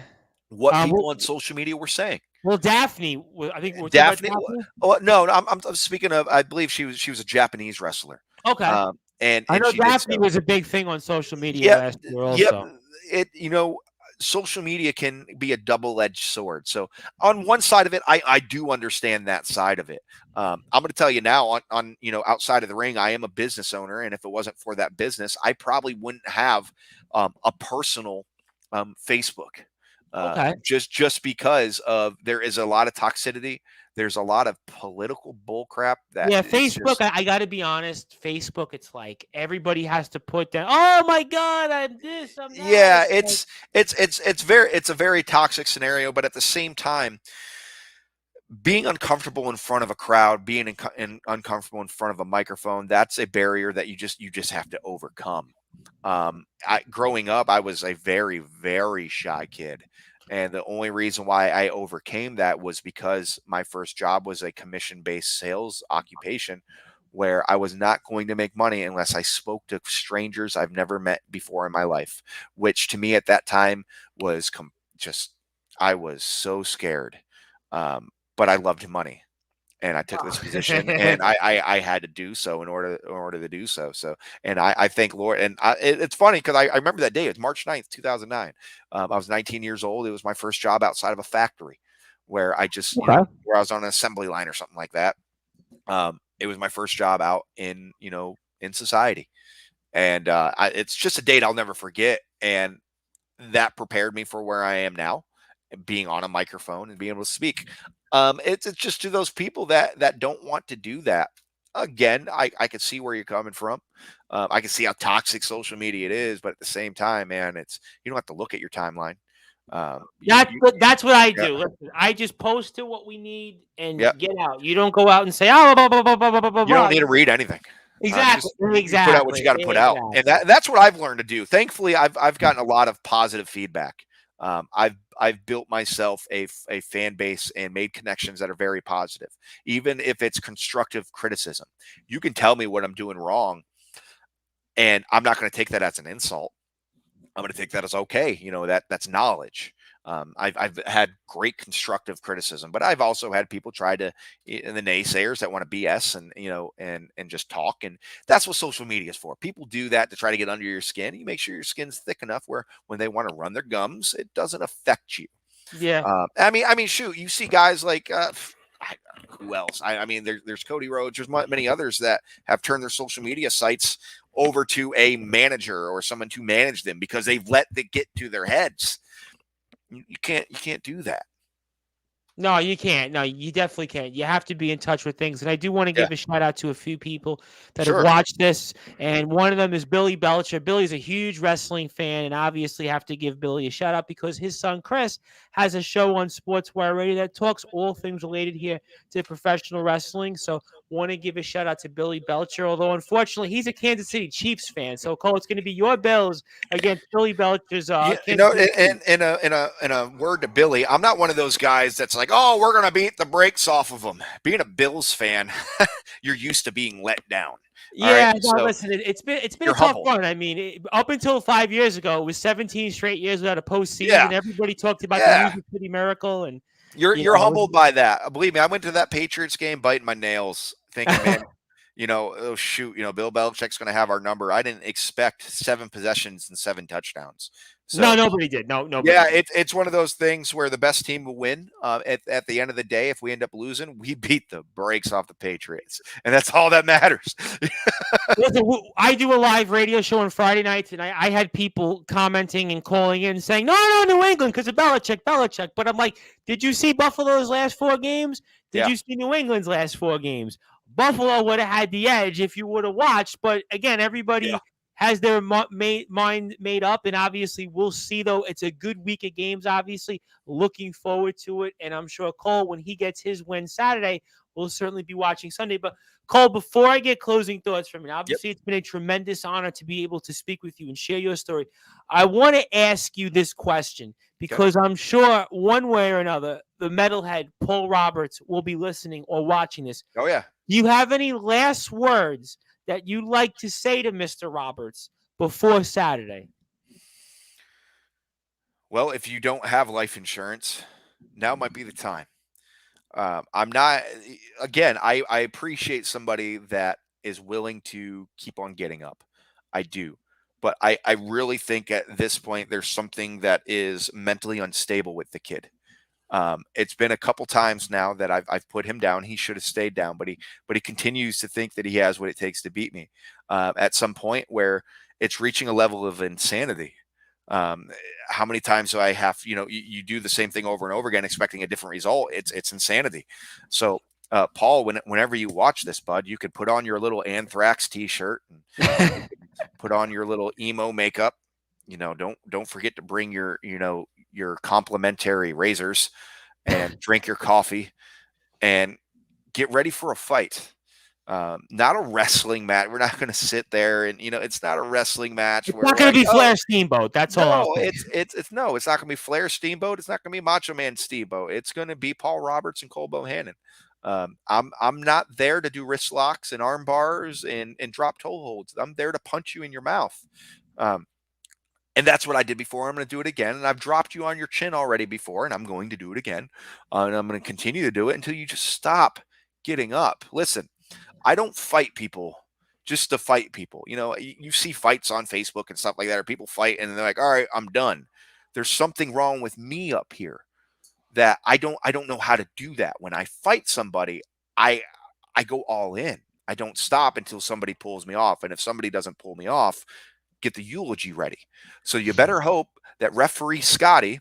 what people on social media were saying. Well, Daphne, I think we're Daphne. talking about Daphne? Oh, no, I'm speaking of. I believe she was a Japanese wrestler. Okay. And I know she did Daphne so. was a big thing on social media last year also. Yep. Social media can be a double-edged sword. So on one side of it, I do understand that side of it. I'm going to tell you now on outside of the ring, I am a business owner. And if it wasn't for that business, I probably wouldn't have a personal Facebook. Just because there is a lot of toxicity. There's a lot of political bullcrap that Facebook. I got to be honest. Facebook, it's like everybody has to put down. Oh my God, I'm this. I'm that. Yeah, it's a very toxic scenario. But at the same time, being uncomfortable in front of a crowd, being uncomfortable in front of a microphone, that's a barrier that you just have to overcome. Growing up, I was a very, very shy kid. And the only reason why I overcame that was because my first job was a commission-based sales occupation where I was not going to make money unless I spoke to strangers I've never met before in my life, which to me at that time was I was so scared. But I loved money. And I took this position, and I had to do so in order to do so. So, and I thank Lord. And it's funny because I remember that day. It's March 9th, 2009. I was 19 years old. It was my first job outside of a factory where I just, where I was on an assembly line or something like that. It was my first job out in society. And it's just a date I'll never forget. And that prepared me for where I am now, being on a microphone and being able to speak. It's just to those people that don't want to do that. Again, I can see where you're coming from. I can see how toxic social media it is, but at the same time, man, you don't have to look at your timeline. That's what I do. Listen, I just post to what we need and get out. You don't go out and say, "Oh, blah, blah, blah, blah, blah, blah." You don't need to read anything. Exactly. You put out what you got to put out, and that's what I've learned to do. Thankfully, I've gotten a lot of positive feedback. I've built myself a fan base and made connections that are very positive, even if it's constructive criticism. You can tell me what I'm doing wrong, and I'm not going to take that as an insult. I'm going to take that as okay. That's knowledge. I've had great constructive criticism, but I've also had people try to, and the naysayers that want to BS and and just talk, and that's what social media is for. People do that to try to get under your skin. You make sure your skin's thick enough where when they want to run their gums, it doesn't affect you. Yeah. I mean, shoot, you see guys like who else? I mean, there's Cody Rhodes. There's many others that have turned their social media sites over to a manager or someone to manage them because they've let it get to their heads. You can't do that. No, you can't. No, you definitely can't. You have to be in touch with things. And I do want to give a shout out to a few people that have watched this. And one of them is Billy Belcher. Billy's a huge wrestling fan, and obviously have to give Billy a shout out because his son Chris has a show on Sportswire Radio that talks all things related here to professional wrestling. So want to give a shout out to Billy Belcher, although unfortunately he's a Kansas City Chiefs fan. So Cole, it's going to be your Bills against Billy Belcher's. In a word to Billy, I'm not one of those guys that's like, oh, we're gonna beat the brakes off of them. Being a Bills fan, you're used to being let down. Yeah, right? no, listen, it's been a tough run. I mean, up until 5 years ago, it was 17 straight years without a postseason. Yeah. Everybody talked about the Music City Miracle, and you're humbled by that. Believe me, I went to that Patriots game biting my nails, thinking, man, oh shoot, Bill Belichick's going to have our number. I didn't expect 7 possessions and 7 touchdowns. So, no, nobody did. No, nobody. Yeah, did. it's one of those things where the best team will win. At the end of the day, if we end up losing, we beat the brakes off the Patriots, and that's all that matters. Listen, I do a live radio show on Friday nights, and I had people commenting and calling in saying, no, New England because of Belichick. But I'm like, did you see Buffalo's last 4 games? Did you see New England's last 4 games? Buffalo would have had the edge if you would have watched. But again, everybody has their mind made up, and obviously we'll see, though. It's a good week of games, obviously. Looking forward to it, and I'm sure Cole, when he gets his win Saturday, will certainly be watching Sunday. But Cole, before I get closing thoughts from you, obviously it's been a tremendous honor to be able to speak with you and share your story. I want to ask you this question because I'm sure one way or another, the metalhead Paul Roberts will be listening or watching this. Oh, yeah. Do you have any last words that you'd like to say to Mr. Roberts before Saturday? Well, if you don't have life insurance, now might be the time. I'm not, again, I appreciate somebody that is willing to keep on getting up. I do. But I really think at this point, there's something that is mentally unstable with the kid. It's been a couple times now that I've put him down. He should have stayed down, but he continues to think that he has what it takes to beat me. At some point where it's reaching a level of insanity. How many times do I have, you do the same thing over and over again, expecting a different result. It's insanity. So, Paul, whenever you watch this, bud, you could put on your little Anthrax t-shirt and put on your little emo makeup. Don't forget to bring your complimentary razors and drink your coffee and get ready for a fight. Not a wrestling match. We're not going to sit there and it's not a wrestling match. It's not going to be Flair Steamboat. That's all. It's not going to be Flair Steamboat. It's not going to be Macho Man Steamboat. It's going to be Paul Roberts and Cole Bohannon. I'm not there to do wrist locks and arm bars and drop toe holds. I'm there to punch you in your mouth. And that's what I did before. I'm going to do it again. And I've dropped you on your chin already before, and I'm going to do it again. And I'm going to continue to do it until you just stop getting up. Listen, I don't fight people just to fight people. You see fights on Facebook and stuff like that, or people fight and they're like, all right, I'm done. There's something wrong with me up here that I don't know how to do that. When I fight somebody, I go all in. I don't stop until somebody pulls me off. And if somebody doesn't pull me off, get the eulogy ready. So you better hope that referee Scotty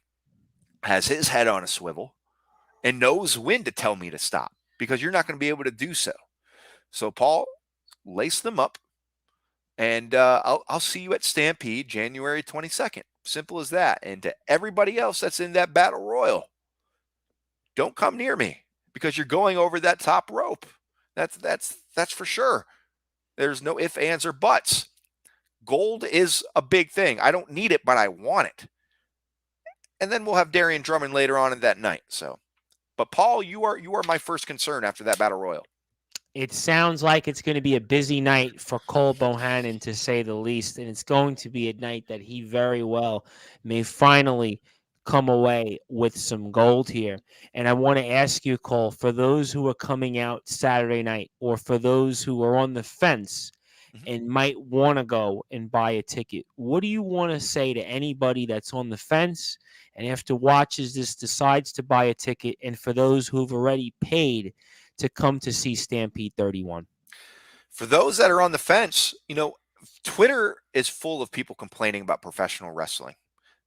has his head on a swivel and knows when to tell me to stop, because you're not going to be able to do so. So, Paul, lace them up, and I'll see you at Stampede January 22nd. Simple as that. And to everybody else that's in that battle royal, don't come near me, because you're going over that top rope. That's for sure. There's no ifs, ands, or buts. Gold is a big thing. I don't need it, but I want it. And then we'll have Darian Drummond later on in that night. So, but Paul, you are my first concern after that battle royal. It sounds like it's going to be a busy night for Cole Bohannon, to say the least, and it's going to be a night that he very well may finally come away with some gold here. And I want to ask you, Cole, for those who are coming out Saturday night, or for those who are on the fence Mhm. and might want to go and buy a ticket, what do you want to say to anybody that's on the fence and after watches this decides to buy a ticket, and for those who've already paid to come to see Stampede 31? For those that are on the fence, Twitter is full of people complaining about professional wrestling.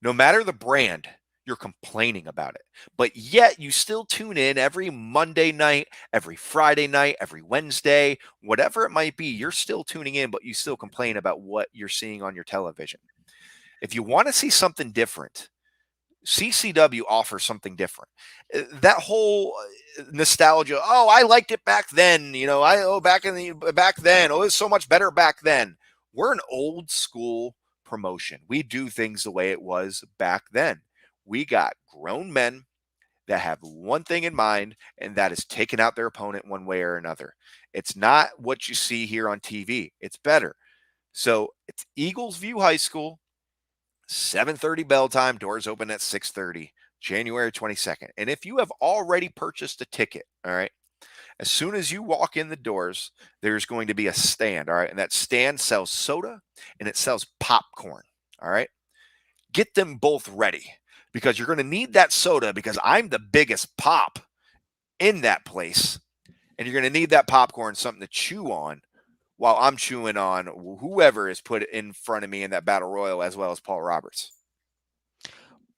No matter the brand, you're complaining about it. But yet you still tune in every Monday night, every Friday night, every Wednesday, whatever it might be. You're still tuning in, but you still complain about what you're seeing on your television. If you want to see something different, CCW offers something different. That whole nostalgia. Oh, I liked it back then. Back then. Oh, it was so much better back then. We're an old school promotion. We do things the way it was back then. We got grown men that have one thing in mind, and that is taking out their opponent one way or another. It's not what you see here on TV. It's better. So it's Eagles View High School. 7:30 bell time, doors open at 6:30, January 22nd. And if you have already purchased a ticket, all right, as soon as you walk in the doors, there's going to be a stand, all right? And that stand sells soda and it sells popcorn, all right? Get them both ready because you're going to need that soda because I'm the biggest pop in that place. And you're going to need that popcorn, something to chew on while I'm chewing on whoever is put in front of me in that battle royal, as well as Paul Roberts.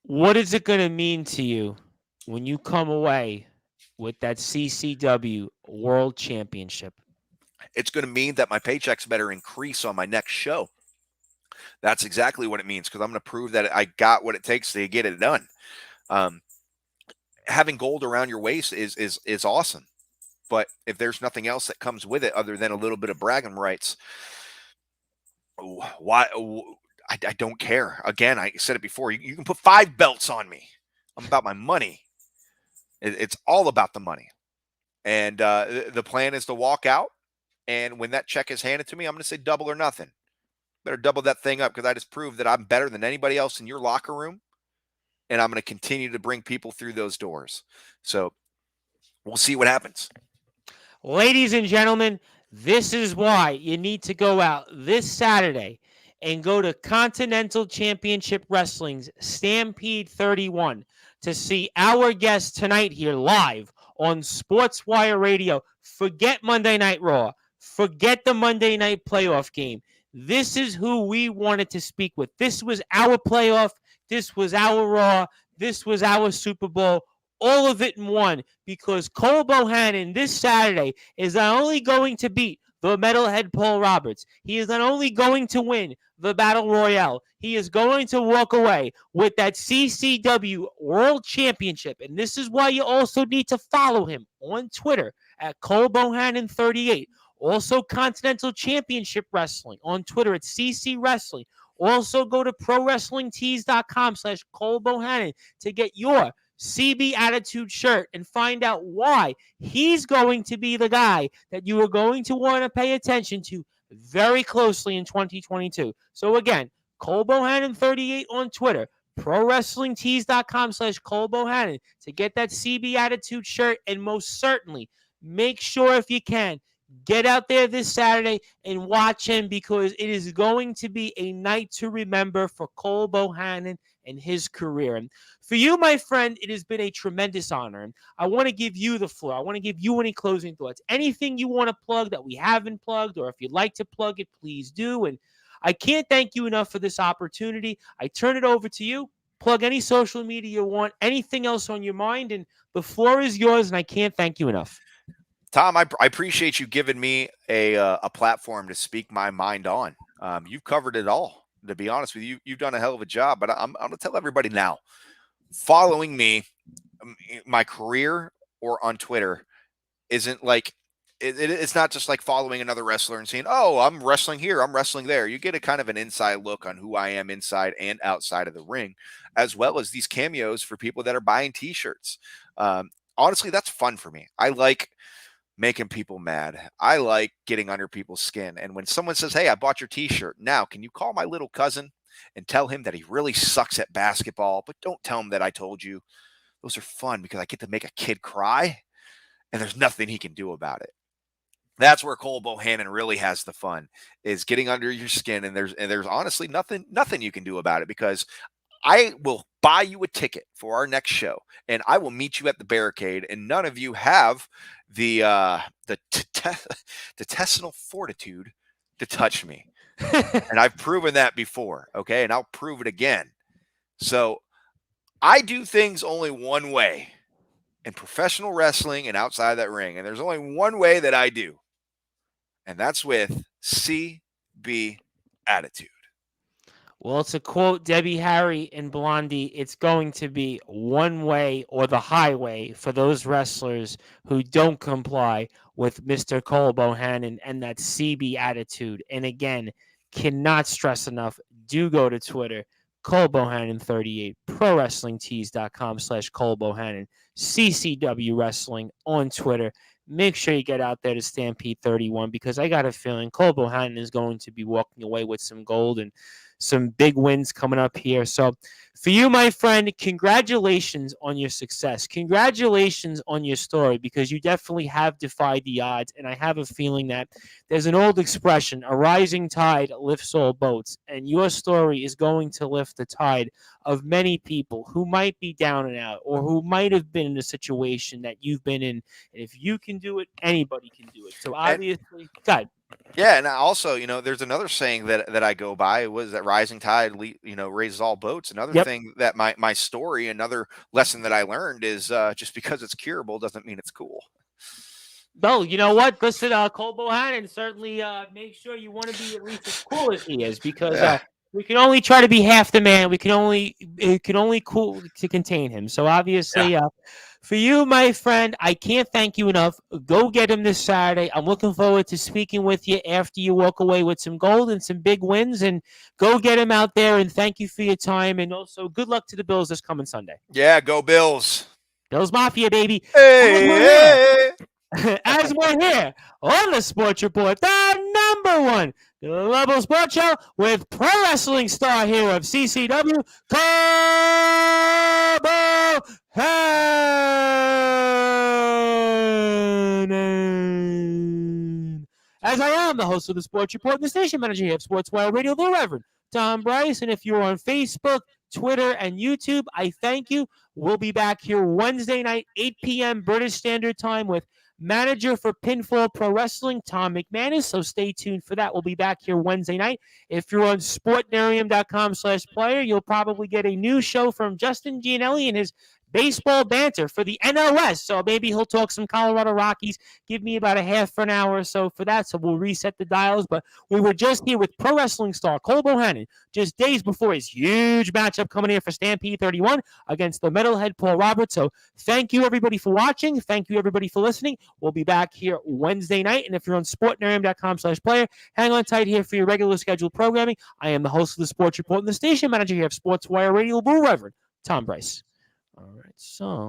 What is it going to mean to you when you come away with that CCW World Championship? It's going to mean that my paychecks better increase on my next show. That's exactly what it means because I'm going to prove that I got what it takes to get it done. Having gold around your waist is awesome. But if there's nothing else that comes with it other than a little bit of bragging rights, why? I don't care. Again, I said it before. You can put 5 belts on me. I'm about my money. It's all about the money. And the plan is to walk out. And when that check is handed to me, I'm going to say double or nothing. Better double that thing up because I just proved that I'm better than anybody else in your locker room. And I'm going to continue to bring people through those doors. So we'll see what happens. Ladies and gentlemen, this is why you need to go out this Saturday and go to Continental Championship Wrestling's Stampede 31 to see our guest tonight here live on Sportswire Radio. Forget Monday Night Raw. Forget the Monday Night Playoff game. This is who we wanted to speak with. This was our playoff. This was our Raw. This was our Super Bowl. All of it in one, because Cole Bohannon this Saturday is not only going to beat the metalhead Paul Roberts, he is not only going to win the Battle Royale, he is going to walk away with that CCW World Championship. And this is why you also need to follow him on Twitter at Cole Bohannon 38. Also, Continental Championship Wrestling on Twitter at CC Wrestling. Also, go to ProWrestlingTees.com/Cole Bohannon to get your CB Attitude shirt and find out why he's going to be the guy that you are going to want to pay attention to very closely in 2022. So again, Cole Bohannon 38 on Twitter, ProWrestlingTees.com/Cole Bohannon to get that CB Attitude shirt, and most certainly make sure, if you can, get out there this Saturday and watch him, because it is going to be a night to remember for Cole Bohannon and his career. And for you, my friend, it has been a tremendous honor. And I want to give you the floor. I want to give you any closing thoughts. Anything you want to plug that we haven't plugged, or if you'd like to plug it, please do. And I can't thank you enough for this opportunity. I turn it over to you. Plug any social media you want, anything else on your mind, and the floor is yours, and I can't thank you enough. Tom, I appreciate you giving me a platform to speak my mind on. You've covered it all. To be honest with you, you've done a hell of a job. But I'm going to tell everybody now, following me, my career or on Twitter isn't like it's not just like following another wrestler and saying, "Oh, I'm wrestling here, I'm wrestling there." You get a kind of an inside look on who I am inside and outside of the ring, as well as these cameos for people that are buying T-shirts. Honestly, that's fun for me. I like making people mad. I like getting under people's skin. And when someone says, "Hey, I bought your T-shirt. Now, can you call my little cousin and tell him that he really sucks at basketball, but don't tell him that I told you. Those are fun because I get to make a kid cry, and there's nothing he can do about it. That's where Cole Bohannon really has the fun, is getting under your skin, and there's honestly nothing you can do about it, because I will buy you a ticket for our next show, and I will meet you at the barricade, and none of you have the intestinal fortitude to touch me. And I've proven that before, okay? And I'll prove it again. So I do things only one way in professional wrestling and outside that ring, and there's only one way that I do, and that's with CB attitude. Well, to quote Debbie Harry and Blondie, it's going to be one way or the highway for those wrestlers who don't comply with Mr. Cole Bohannon and that CB attitude. And again, cannot stress enough, do go to Twitter, Cole Bohannon 38, ProWrestlingTees.com/Cole Bohannon, CCW Wrestling on Twitter. Make sure you get out there to Stampede 31, because I got a feeling Cole Bohannon is going to be walking away with some gold and some big wins coming up here. So for you, my friend, congratulations on your success. Congratulations on your story, because you definitely have defied the odds. And I have a feeling that there's an old expression, a rising tide lifts all boats. And your story is going to lift the tide of many people who might be down and out, or who might have been in a situation that you've been in. And if you can do it, anybody can do it. So obviously, God. Yeah, and also, there's another saying that I go by, was that rising tide, raises all boats. Another thing that my story, another lesson that I learned is just because it's curable doesn't mean it's cool. No, you know what? Listen, Cole Bohannon, certainly make sure you want to be at least as cool as he is, because we can only try to be half the man. It can only cool to contain him. So obviously, for you, my friend, I can't thank you enough. Go get him this Saturday. I'm looking forward to speaking with you after you walk away with some gold and some big wins. And go get him out there. And thank you for your time. And also, good luck to the Bills this coming Sunday. Yeah, go Bills. Bills Mafia, baby. Hey. As we're here on the Sports Report, the #1 global sports show with pro wrestling star hero of CCW, Cole Bohannon. As I am the host of the Sports Report and the station manager here of Sportswire Radio, the Reverend Tom Bryce. And if you're on Facebook, Twitter, and YouTube, I thank you. We'll be back here Wednesday night, 8 p.m. British Standard Time, with manager for Pinfall Pro Wrestling, Tom McManus. So stay tuned for that. We'll be back here Wednesday night. If you're on sportnarium.com/player, you'll probably get a new show from Justin Gianelli and his baseball banter for the NOS. So maybe he'll talk some Colorado Rockies. Give me about a half an hour or so for that. So we'll reset the dials. But we were just here with pro wrestling star Cole Bohannon, just days before his huge matchup coming here for Stampede 31 against the metalhead Paul Roberts. So thank you, everybody, for watching. Thank you, everybody, for listening. We'll be back here Wednesday night. And if you're on sportnarium.com/player, hang on tight here for your regular scheduled programming. I am the host of the Sports Report and the station manager here of Sportswire Radio, Blue Reverend Tom Bryce. All right, so